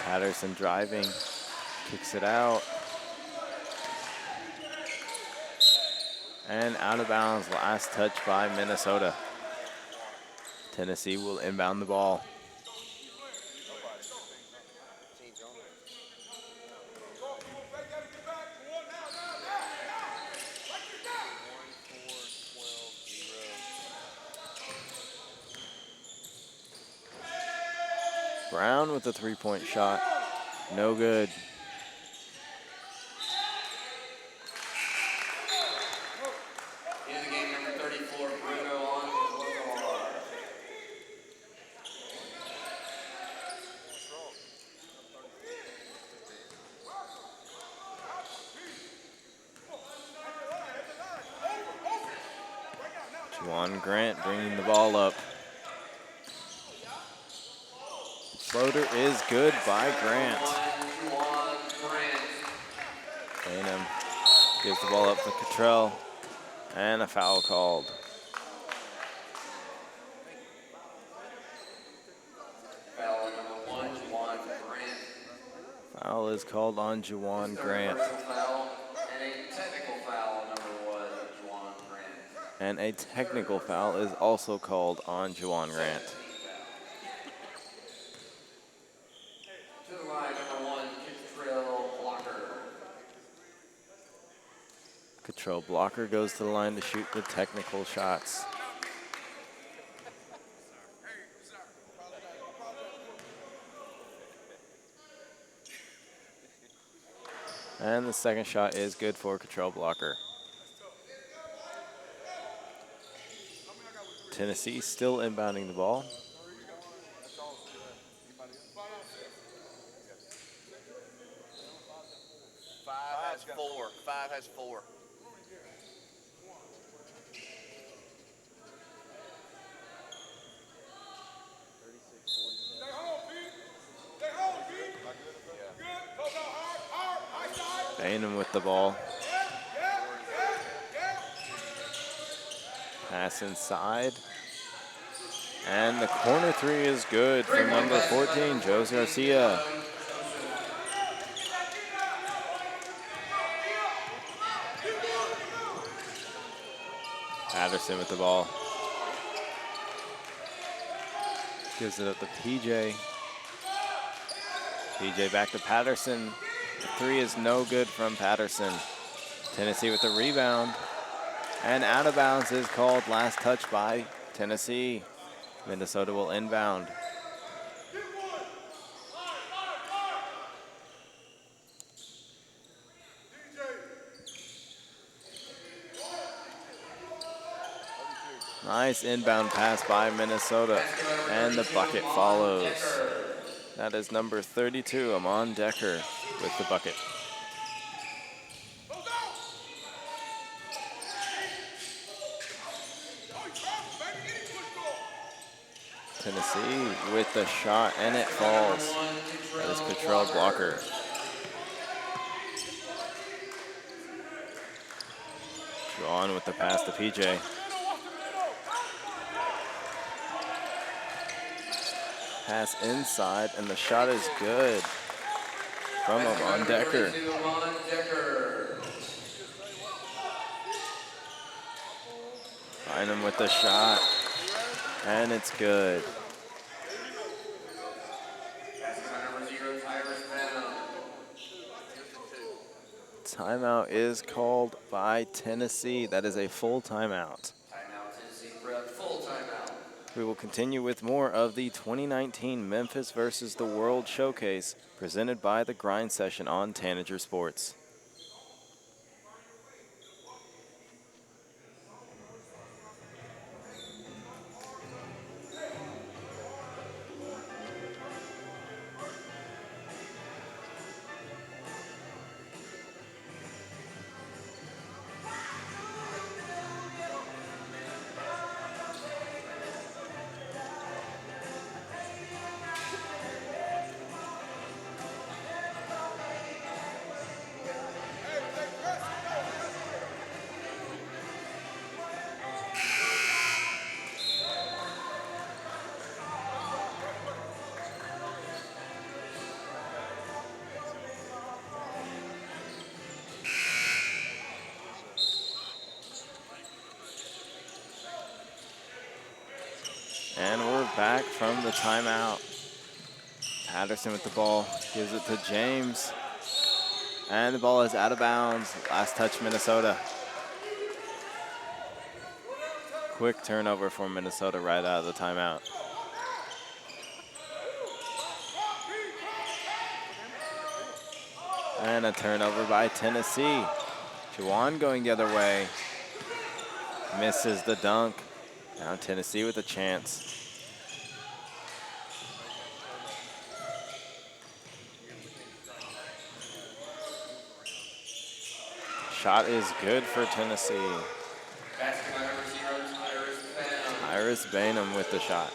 Patterson driving, kicks it out. And out of bounds, last touch by Minnesota. Tennessee will inbound the ball. Brown with the three-point shot. No good. In the game, number 34, Bruno on. Juwan Grant bringing the ball up. Floater is good by Grant. Bynum gives the ball up to Cottrell, and a foul called. Foul number 1, Juwan Grant. Foul is called on Juwan Grant. Foul and a technical foul number 1, Juwan Grant. And a technical foul is also called on Juwan Grant. To the line, number 1, Cottrell Blocker. Cottrell Blocker goes to the line to shoot the technical shots. And the second shot is good for Cottrell Blocker. Tennessee still inbounding the ball. Five has four. Bainham with the ball. Pass inside. And the corner three is good for number 14, Jose Garcia. Patterson with the ball. Gives it up to PJ. PJ back to Patterson. The three is no good from Patterson. Tennessee with the rebound. And out of bounds is called. Last touch by Tennessee. Minnesota will inbound. Nice inbound pass by Minnesota, and the bucket follows. That is number 32, Amon Decker, with the bucket. Tennessee with the shot, and it falls. That is Cottrell Blocker. Juwan with the pass to PJ. Pass inside, and the shot is good from Amon Decker. Bynum with the shot, and it's good. Timeout is called by Tennessee. That is a full timeout. Timeout, Tennessee Prep, full timeout. We will continue with more of the 2019 Memphis versus the World Showcase presented by the Grind Session on Tanager Sports. And we're back from the timeout. Patterson with the ball, gives it to James. And the ball is out of bounds. Last touch, Minnesota. Quick turnover for Minnesota right out of the timeout. And a turnover by Tennessee. Juwan going the other way. Misses the dunk. Now Tennessee with a chance. Shot is good for Tennessee. Basket by number 0, Tyrus Bainham with the shot.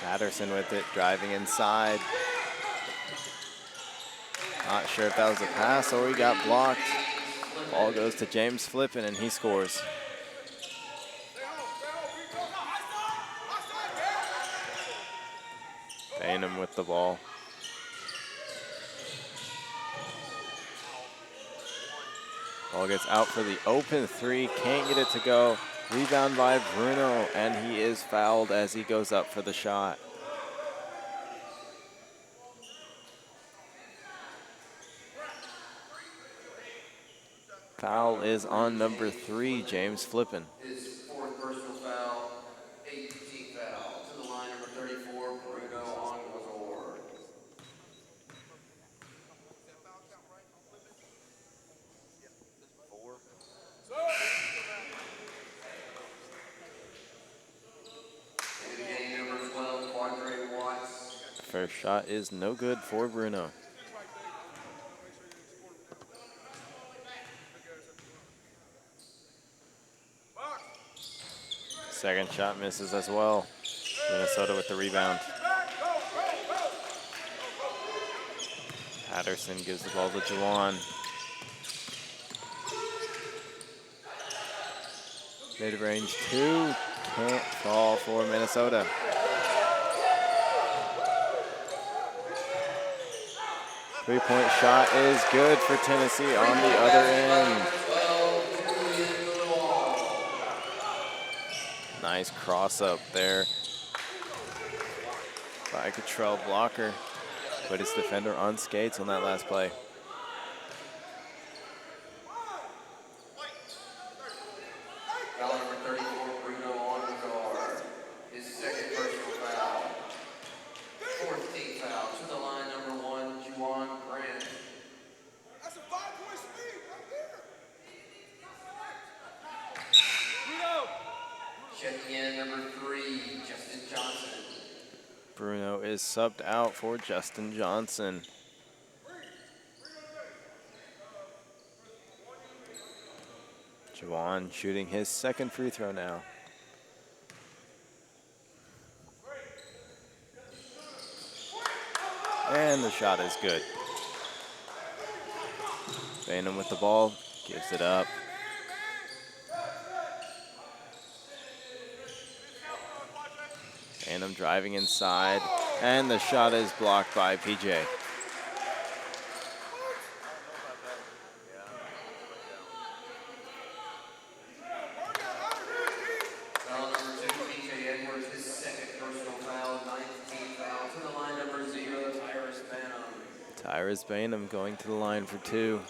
Patterson with it, driving inside. Not sure if that was a pass or he got blocked. Ball goes to James Flippin, and he scores. Bainham with the ball. Ball gets out for the open three, can't get it to go. Rebound by Bruno, and he is fouled as he goes up for the shot. Foul is on number 3, James Flippin. His 4th personal foul, 18th foul. To the line, number 34, Bruno Onwazor. Into the game, number 12, Quadre Watts. First shot is no good for Bruno. Second shot misses as well. Minnesota with the rebound. Patterson gives the ball to Juwan. Mid-range two, can't fall for Minnesota. Three-point shot is good for Tennessee on the other end. Nice cross-up there by Cottrell Blocker. Put his defender on skates on that last play. Foul number 34, Bruno on the guard. His second personal foul. Fourth team foul. To the line, number 1, Juwan Grant. That's a 5-point speed right there. Checking in, number 3, Justin Johnson. Bruno is subbed out for Justin Johnson. Juwan shooting his second free throw now. And the shot is good. Bainham with the ball, gives it up. Bainham driving inside, and the shot is blocked by PJ. Foul number 2, PJ Edwards, his second personal foul, 9th team foul. To the line, number 0, Tyrus Banham. Tyrus Bainham going to the line for 2.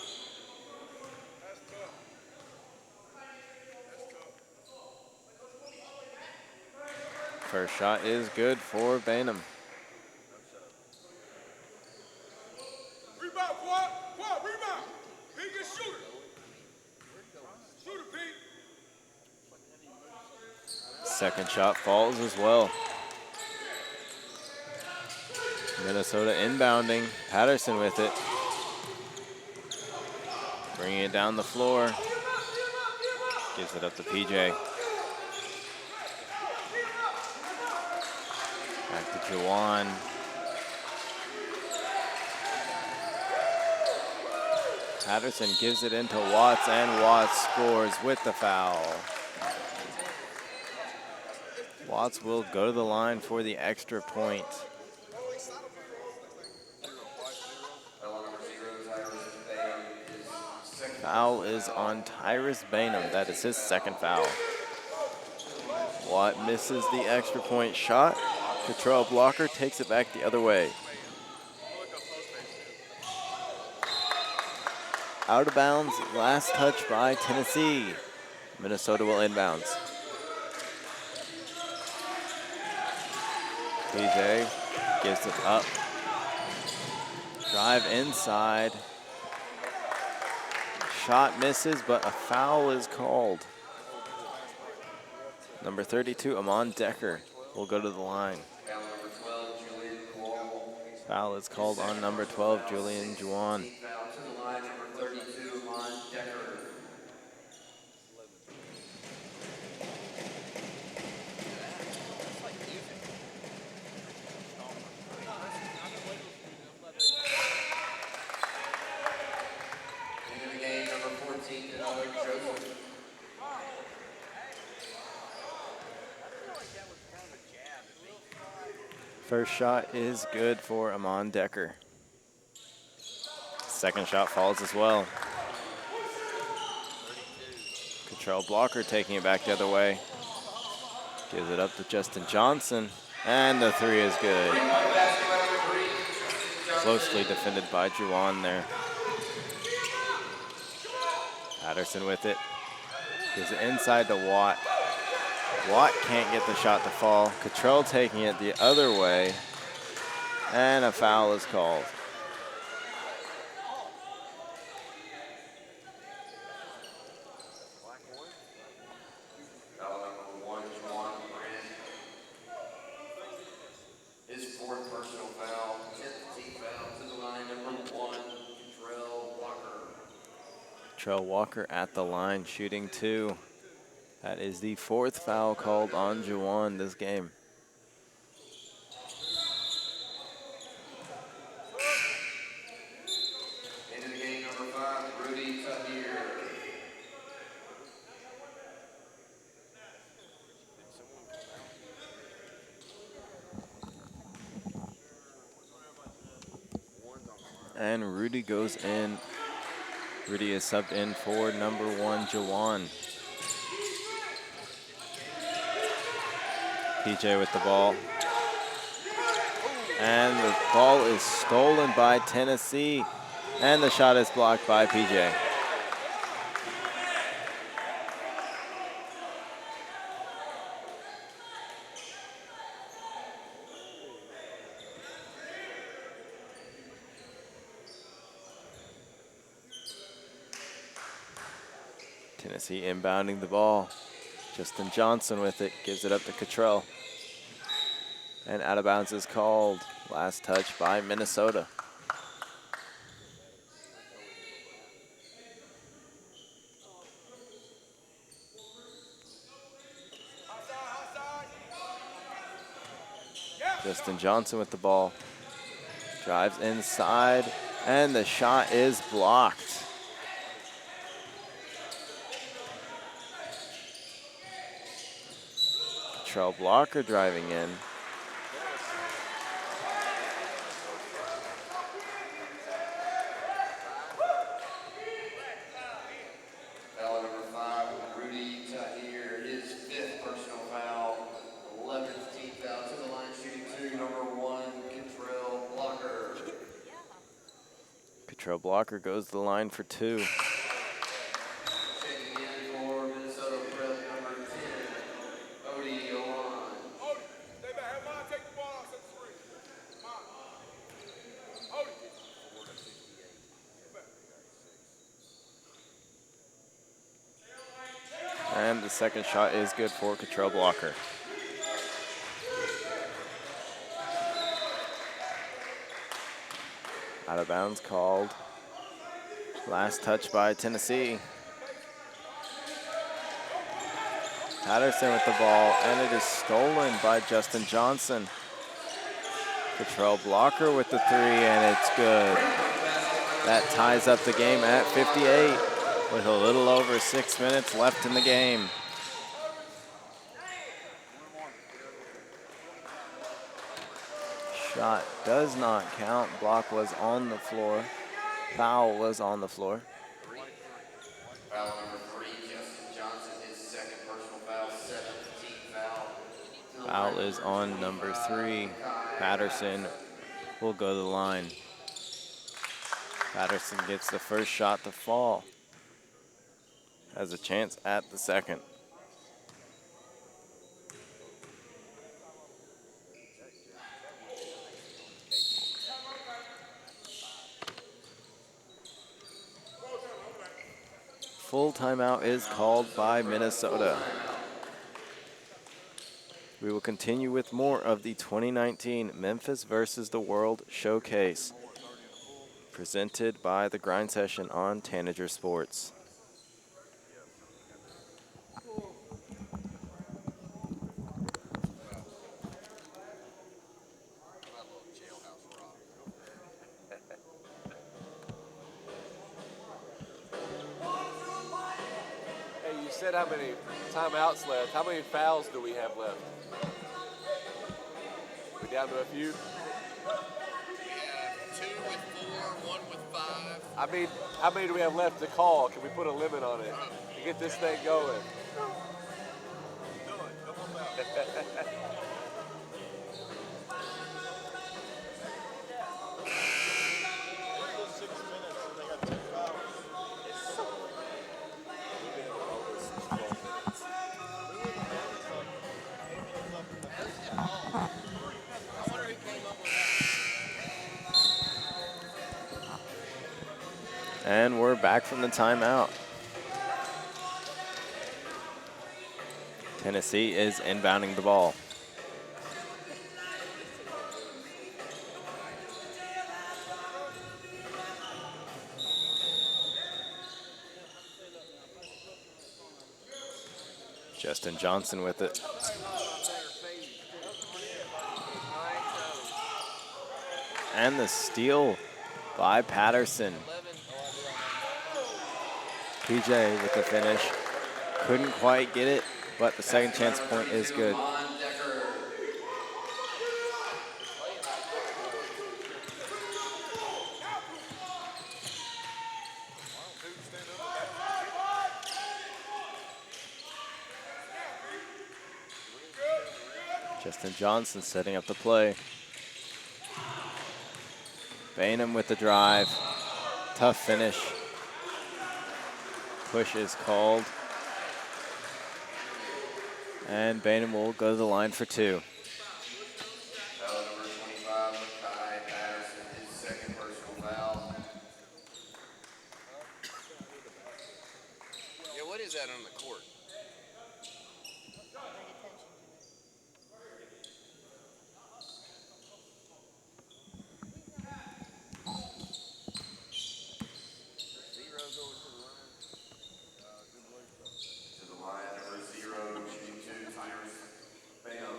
First shot is good for Bainham. Rebound, Quad, rebound. Pete, get shooter. Shooter, Pete. Second shot falls as well. Minnesota inbounding. Patterson with it. Bringing it down the floor. Gives it up to PJ. Back to Juwan. Patterson gives it into Watts, and Watts scores with the foul. Watts will go to the line for the extra point. Foul is on Tyrus Bainham. That is his second foul. Watt misses the extra point shot. Cottrell Blocker takes it back the other way. Out of bounds, last touch by Tennessee. Minnesota will inbounds. PJ gives it up. Drive inside. Shot misses, but a foul is called. Number 32, Amon Decker, will go to the line. Foul is called on number 12, Julian Juwan. First shot is good for Amon Decker. Second shot falls as well. Cottrell Blocker taking it back the other way. Gives it up to Justin Johnson, and the three is good. Closely defended by Juwan there. Patterson with it. Gives it inside to Watt. Watt can't get the shot to fall. Cottrell taking it the other way, and a foul is called. Foul number 1, Juwan Grant. His fourth personal foul, 10th team foul. To the line, number 1, Cottrell Walker. Cottrell Walker at the line, shooting 2. That is the 4th foul called on Juwan this game. Into the game, number 5, Rudy Tahir. And Rudy goes in. Rudy is subbed in for number 1, Juwan. PJ with the ball. And the ball is stolen by Tennessee. And the shot is blocked by PJ. Tennessee inbounding the ball. Justin Johnson with it, gives it up to Cottrell. And out of bounds is called. Last touch by Minnesota. Justin Johnson with the ball. Drives inside, and the shot is blocked. Cottrell blocker driving in. Foul number 5, Rudy Tahir, his 5th personal foul, 11th team foul to the line, shooting 2, number 1, Cottrell Blocker. Cottrell blocker goes to the line for 2. Checking in for Minnesota Prep, number 10, Odie Owan. Odie, stay back. Have mine take the ball off at the screen. Mine. Odie. And the second shot is good for Cottrell blocker. Out of bounds called. Last touch by Tennessee. Patterson with the ball, and it is stolen by Justin Johnson. Cottrell blocker with the 3, and it's good. That ties up the game at 58 with a little over 6 minutes left in the game. Shot does not count. Block was on the floor. Foul was on the floor. Foul number 3, Justin Johnson, his 2nd personal foul, 7th team foul. Foul is on number 3. Patterson will go to the line. Patterson gets the first shot to fall. Has a chance at the second. Full timeout is called by Minnesota. We will continue with more of the 2019 Memphis versus the World Showcase, presented by the Grind Session on Tanager Sports. Hey, you said how many timeouts left. How many fouls do we have left? We down to a few? We have 2 with 4, 1 with 5. I mean, how many do we have left to call? Can we put a limit on it to get this thing going? And we're back from the timeout. Tennessee is inbounding the ball. Justin Johnson with it. And the steal by Patterson. PJ with the finish. Couldn't quite get it, but the second chance point is good. Justin Johnson setting up the play. Bainham with the drive. Tough finish. Push is called. And Bainham will go to the line for two. Foul number 25, Kai Patterson, his second personal foul. Yeah, what is that on the court? To the line, number 0, shooting 2, Tyrus Bainham.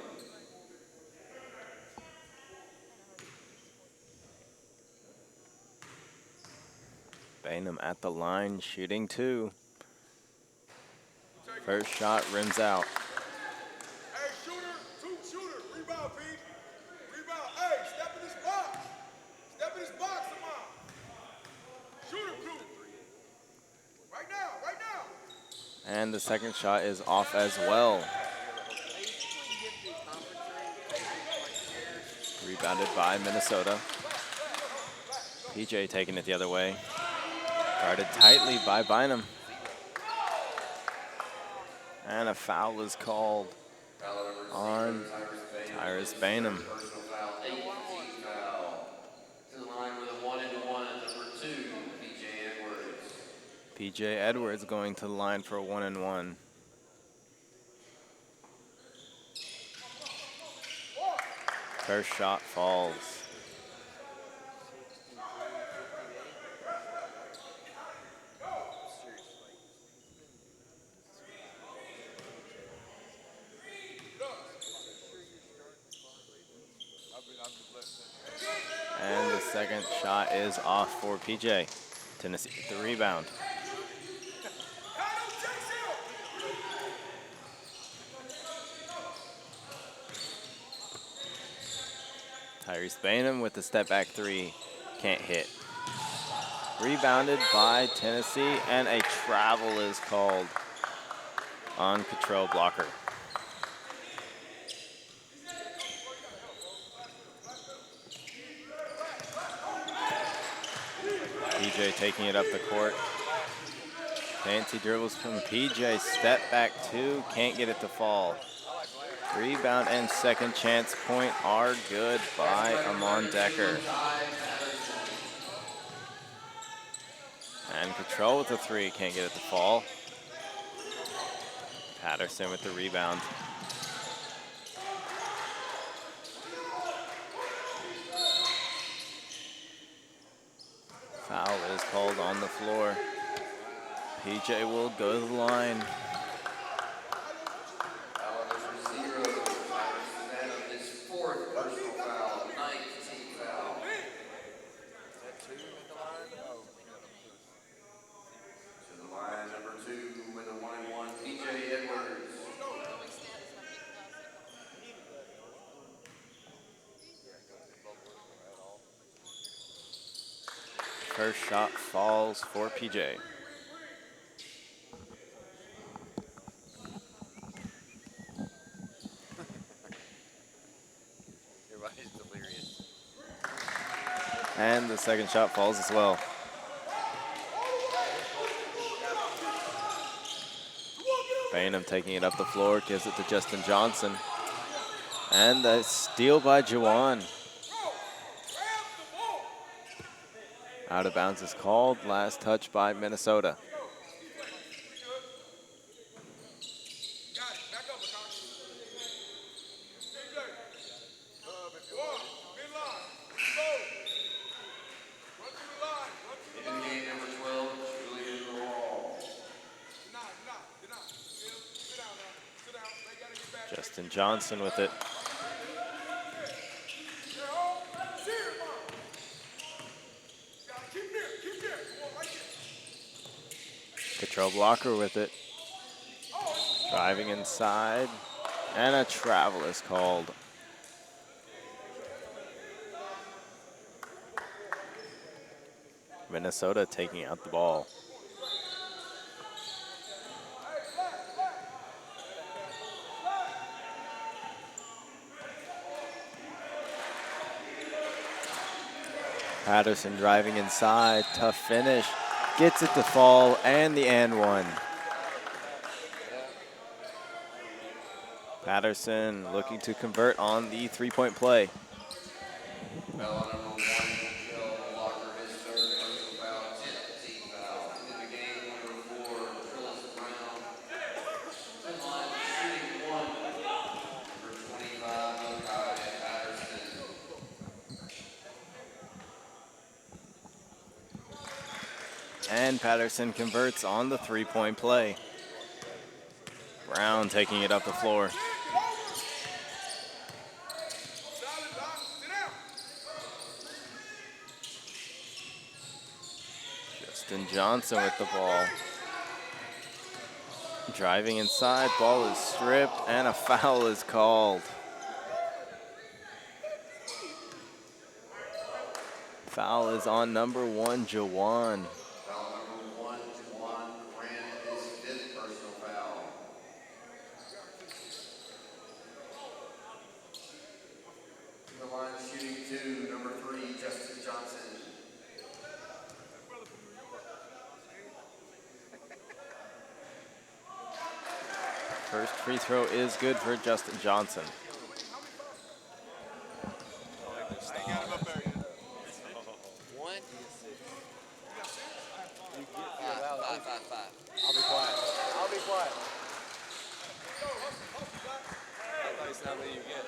Bainham at the line, shooting 2. First shot rims out. Hey, shooter, rebound, Pete. Rebound. Hey, step in this box. Step in this box, come on. Shooter, two. Right now. And the second shot is off as well. Rebounded by Minnesota. PJ taking it the other way. Guarded tightly by Bynum. And a foul is called on Tyrus Bainham. Personal foul, 18th foul. To the line with a 1-and-1, number 2, PJ Edwards. PJ Edwards going to the line for a 1-and-1. First shot falls. And the second shot is off for PJ. Tennessee with the rebound. Tyrese Bainham with the step back 3. Can't hit. Rebounded by Tennessee, and a travel is called on Cottrell blocker. PJ taking it up the court. Fancy dribbles from PJ. Step back 2. Can't get it to fall. Rebound and second chance point are good by Amon Decker. And Cottrell with the 3. Can't get it to fall. Patterson with the rebound. Foul is called on the floor. PJ will go to the line. Foul number 0, Tyrus Bainham, his 4th personal foul, 19th foul. To the line, number 2, with a 1-and-1, PJ Edwards. First shot falls for PJ. Everybody's delirious. And the second shot falls as well. Bainham taking it up the floor, gives it to Justin Johnson. And the steal by Juwan. Out of bounds is called. Last touch by Minnesota. In game number 12, Julian Hall. Justin Johnson with it. Control blocker with it. Driving inside. And a travel is called. Minnesota taking out the ball. Patterson driving inside, tough finish. Gets it to fall, and the and one. Patterson looking to convert on the three-point play. Foul on number 1, Joe Walker, his third personal foul, 10th team foul. Into the game, number 4, Trillis Brown. In line, shooting 1, number 25, Makai Patterson. And Patterson converts on the three-point play. Brown taking it up the floor. Justin Johnson with the ball. Driving inside, ball is stripped, and a foul is called. Foul is on number 1, Jawan. Foul number 1, Juwan Grant, his 5th personal foul. To the line, shooting 2, number 3, Justin Johnson. First free throw is good for Justin Johnson. Five. I'll be quiet. I'll be quiet. I thought he said how many you get.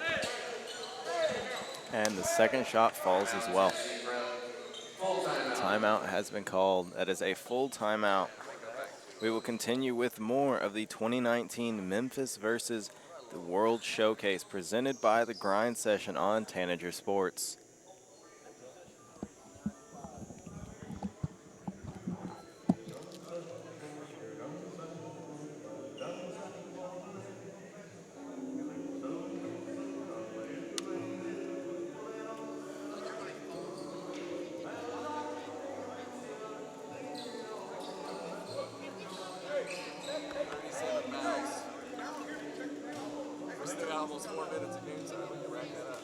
And the second shot falls as well. Timeout has been called. That is a full timeout. We will continue with more of the 2019 Memphis versus the World Showcase presented by the Grind Session on Tanager Sports. We still got almost 4 minutes of game time. We can wrap that up.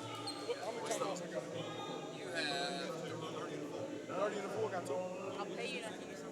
What's the You have 30 to 4 got 2. I'll pay you not to use them.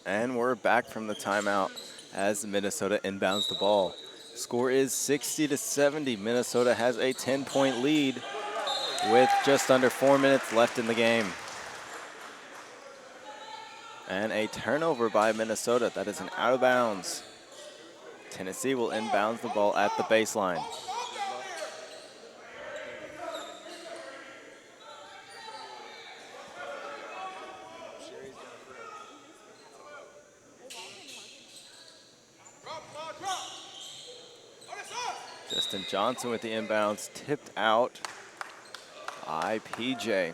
And we're back from the timeout as Minnesota inbounds the ball. Score is 60-70. Minnesota has a 10-point lead with just under 4 minutes left in the game. And a turnover by Minnesota. That is an out of bounds. Tennessee will inbounds the ball at the baseline. Justin Johnson with the inbounds, tipped out by PJ.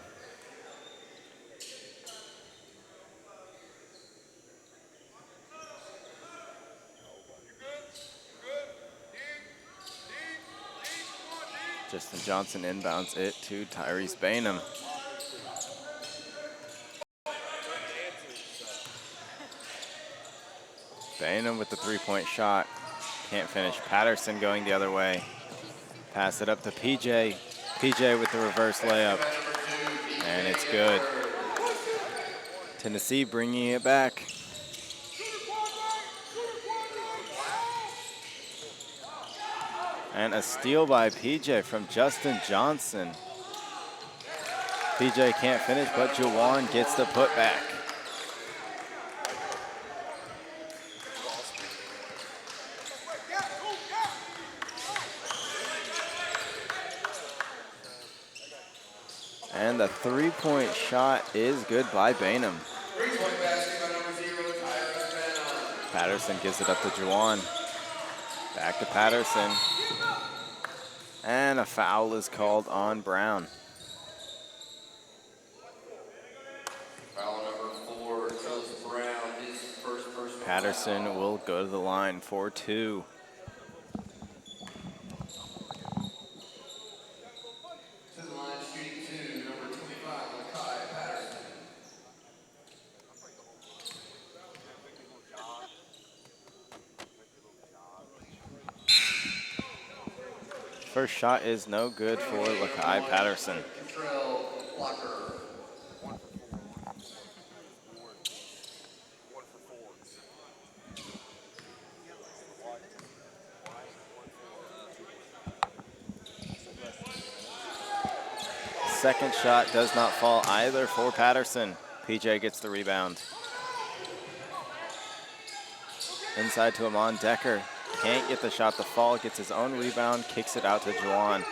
Justin Johnson inbounds it to Tyrese Bainham. Bainham with the three-point shot. Can't finish. Patterson going the other way. Pass it up to PJ. PJ with the reverse layup. And it's good. Tennessee bringing it back. And a steal by PJ from Justin Johnson. PJ can't finish, but Jawan gets the putback. And the three-point shot is good by Bainham. 3-point basket by number 0, Tyrus Bannon. Patterson gives it up to Juwan. Back to Patterson. And a foul is called on Brown. Foul number 4, Charles Brown, his first personal Patterson foul. will go to the line for 2. To the line, shooting 2, number 25, Lakai Patterson. First shot is no good for Lakai Patterson. Control blocker. Second shot does not fall either for Patterson. PJ gets the rebound. Inside to Amon Decker. Can't get the shot to fall, gets his own rebound, kicks it out to Juwan.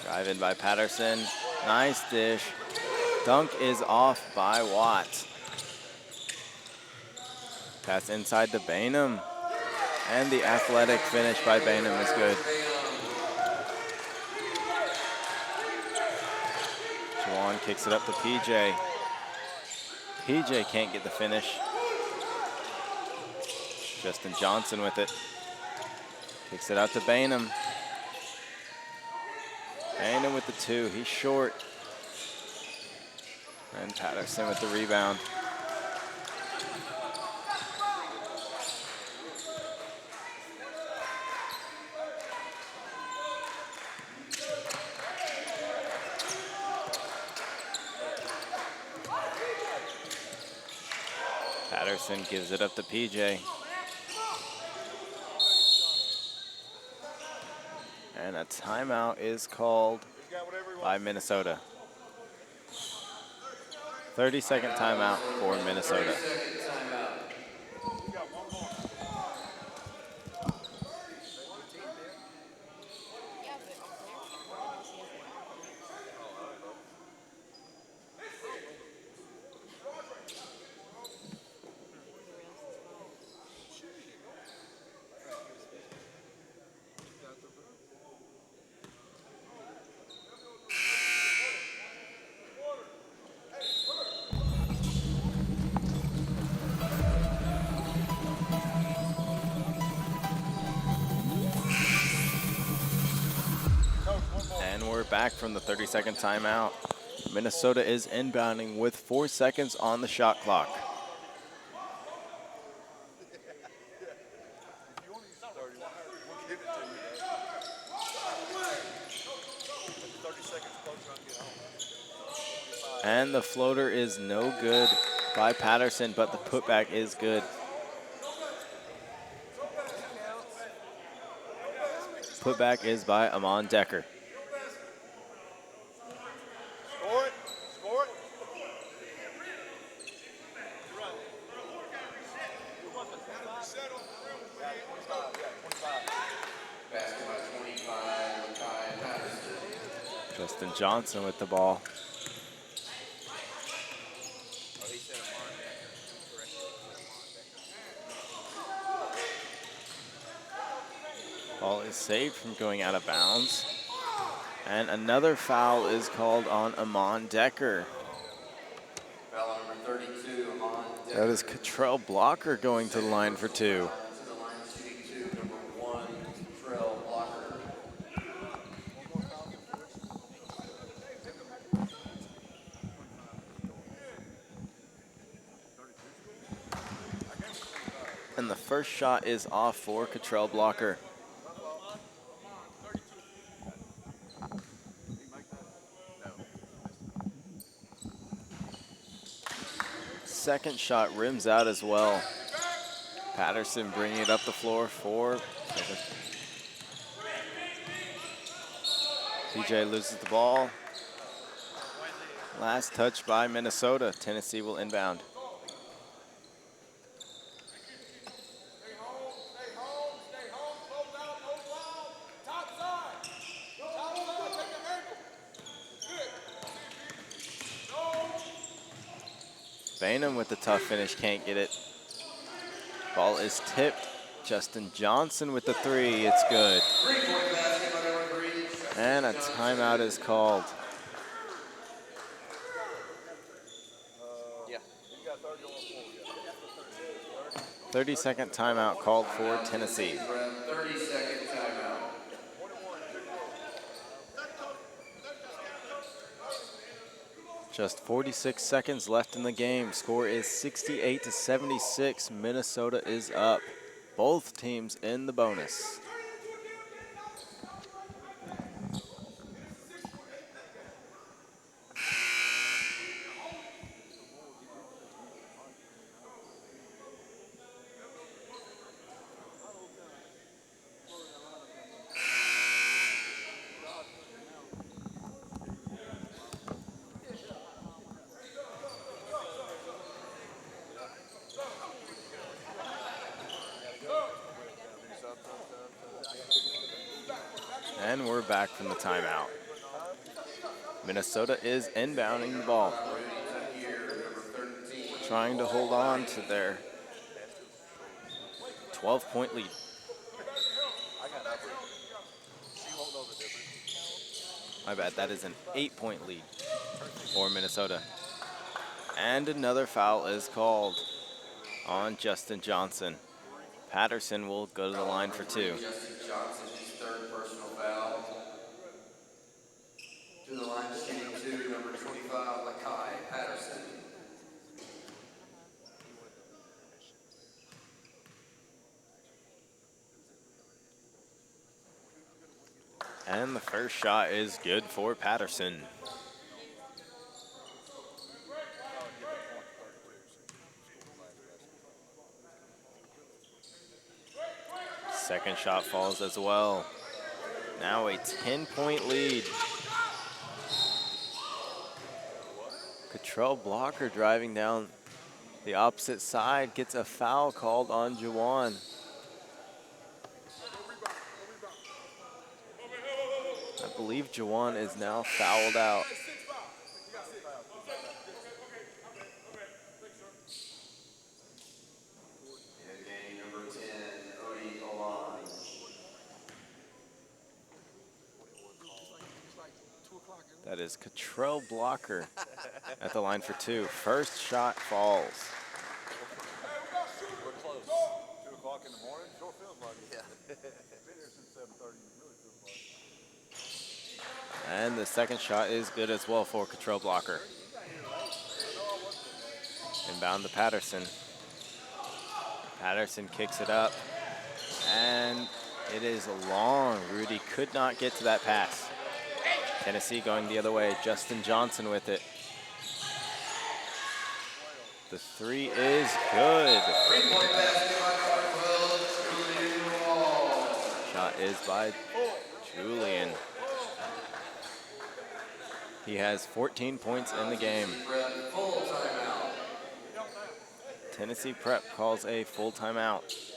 Drive in by Patterson. Nice dish. Dunk is off by Watt. Pass inside to Bainham. And the athletic finish by Bainham is good. Juwan kicks it up to PJ. PJ can't get the finish. Justin Johnson with it. Kicks it out to Bainham. Bainham with the 2, he's short. And Patterson with the rebound. Patterson gives it up to PJ. And a timeout is called by Minnesota. 30-second timeout for Minnesota. 30-second timeout. And we're back from the 30-second timeout. Minnesota is inbounding with 4 seconds on the shot clock. And the floater is no good by Patterson, but the putback is good. Putback is by Amon Decker. Score it. Score it. Basket by 25, Lakai Patterson. Justin Johnson with the ball. Ball is saved from going out of bounds. And another foul is called on Amon Decker. Foul number 32, Amon Decker. That is Cottrell Blocker going to the line for 2. To the line, shooting 2, number 1, Trell Blocker. And the first shot is off for Cottrell Blocker. Second shot rims out as well. Patterson bringing it up the floor for PJ loses the ball. Last touch by Minnesota. Tennessee will inbound. Bainham with the tough finish, can't get it. Ball is tipped. Justin Johnson with the three, it's good. And a timeout is called. 30-second timeout called for Tennessee. 30-second timeout. Just 46 seconds left in the game. Score is 68-76. Minnesota is up. Both teams in the bonus. And we're back from the timeout. Minnesota is inbounding the ball, trying to hold on to their 12-point lead. My bad, that is an 8-point lead for Minnesota. And another foul is called on Justin Johnson. Patterson will go to the line for two. Justin Johnson, his third personal foul. To the line, shooting two, number 25, Lakai Patterson. And the first shot is good for Patterson. Second shot falls as well. Now a 10-point lead. Cottrell Blocker driving down the opposite side, gets a foul called on Juwan. I believe Juwan is now fouled out. That is Cottrell Blocker at the line for two. First shot falls. We're close. 2 o'clock in the morning? Sure feels like it. Yeah. Been here since 7:30. Really feels like it. And the second shot is good as well for Cottrell Blocker. Inbound to Patterson. Patterson kicks it up. And it is long. Rudy could not get to that pass. Tennessee going the other way. Justin Johnson with it. The three is good. Shot is by Julian. He has 14 points in the game. Tennessee Prep calls a full timeout.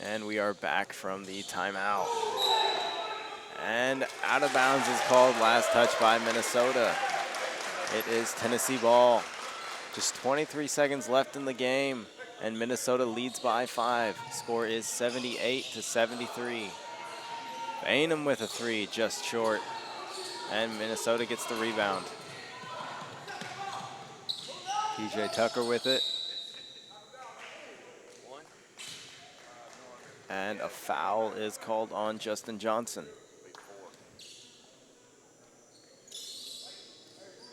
And we are back from the timeout. And out of bounds is called. Last touch by Minnesota. It is Tennessee ball. Just 23 seconds left in the game, and Minnesota leads by 5. Score is 78-73. Bainham with a three, just short. And Minnesota gets the rebound. PJ Tucker with it. And a foul is called on Justin Johnson.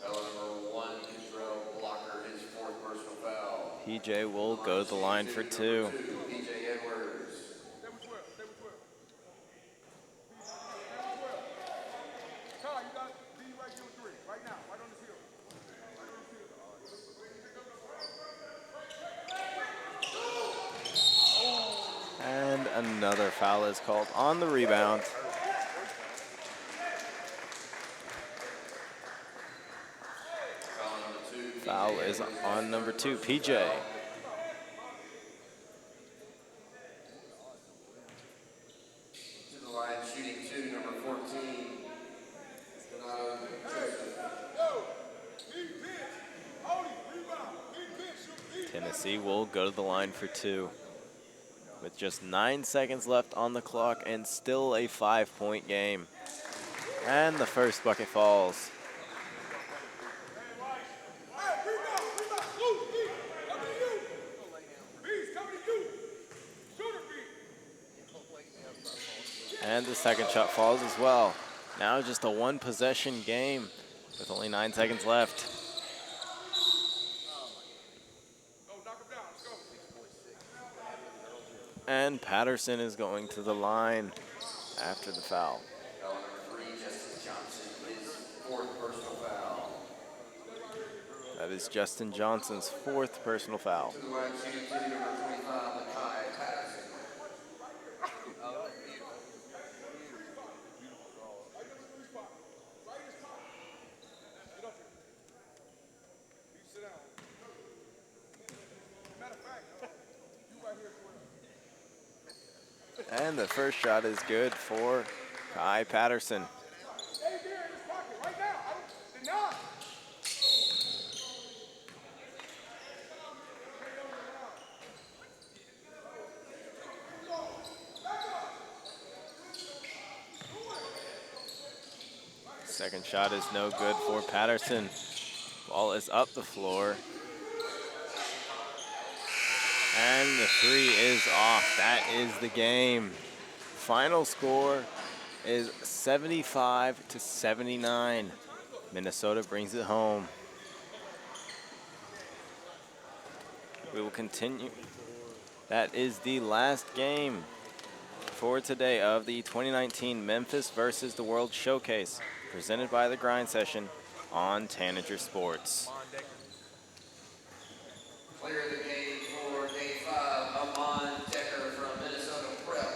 Foul number 1, Israel Blocker, his 4th personal foul. PJ will go to the line for 2. PJ Edwards. Kai, you got D right here with 3. Right now, right on this hill. And another foul is called on the rebound. Foul is on number 2, PJ. To the line, shooting 2, number 14. Donato Tennessee will go to the line for 2. With just 9 seconds left on the clock and still a 5-point game. And the first bucket falls. And the second shot falls as well. Now just a 1-possession game with only 9 seconds left. And Patterson is going to the line after the foul. Foul number 3, Justin Johnson, his 4th personal foul. That is Justin Johnson's 4th personal foul. To the line, shooting 2, number 25, Kai Patterson. And the first shot is good for Kai Patterson. Second shot is no good for Patterson. Ball is up the floor. And the 3 is off. That is the game. Final score is 75-79. Minnesota brings it home. We will continue. That is the last game for today of the 2019 Memphis versus the World Showcase, presented by the Grind Session on Tanager Sports. Player of the game for Game 5, Amon Decker from Minnesota Prep.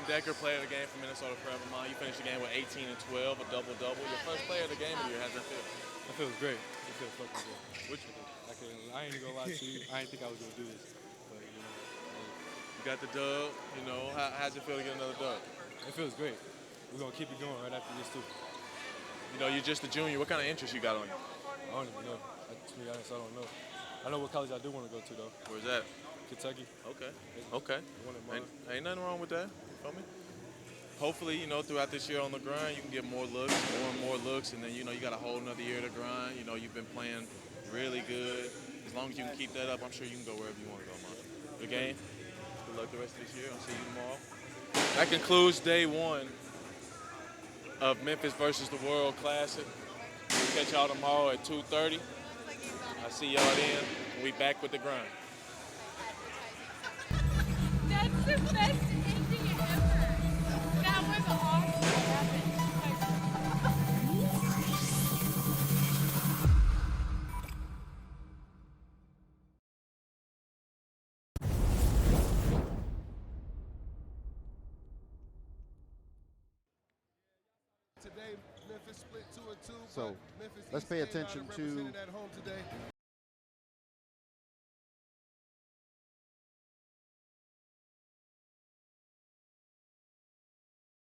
Decker, player of the game for Minnesota Prep. You finished the game with 18 and 12, a double-double. Your first player of the game of the year. How's that feel? That feels great. It feels fucking good. What you think? I ain't gonna lie to you. I didn't think I was gonna do this, but you know. You got the dub. You know, how'd you feel to get another dub? It feels great. We're gonna keep it going right after this too. You know, you're just a junior. What kind of interest you got on you? I don't even know. To be honest, I don't know. I know what college I do want to go to though. Where's that? Kentucky. Okay. Okay. Ain't nothing wrong with that. Feel me? Hopefully, you know, throughout this year on the grind, you can get more looks, more and more looks, and then, you know, you got a whole nother year to grind. You know, you've been playing really good. As long as you can keep that up, I'm sure you can go wherever you want to go, man. Good game. Good luck the rest of this year. I'll see you tomorrow. That concludes day 1 of Memphis versus the World Classic. We'll catch y'all tomorrow at 2:30. I'll see y'all then. We back with the grind. That's the best ending ever. That was awesome. Today, Memphis split 2-2. So let's pay attention to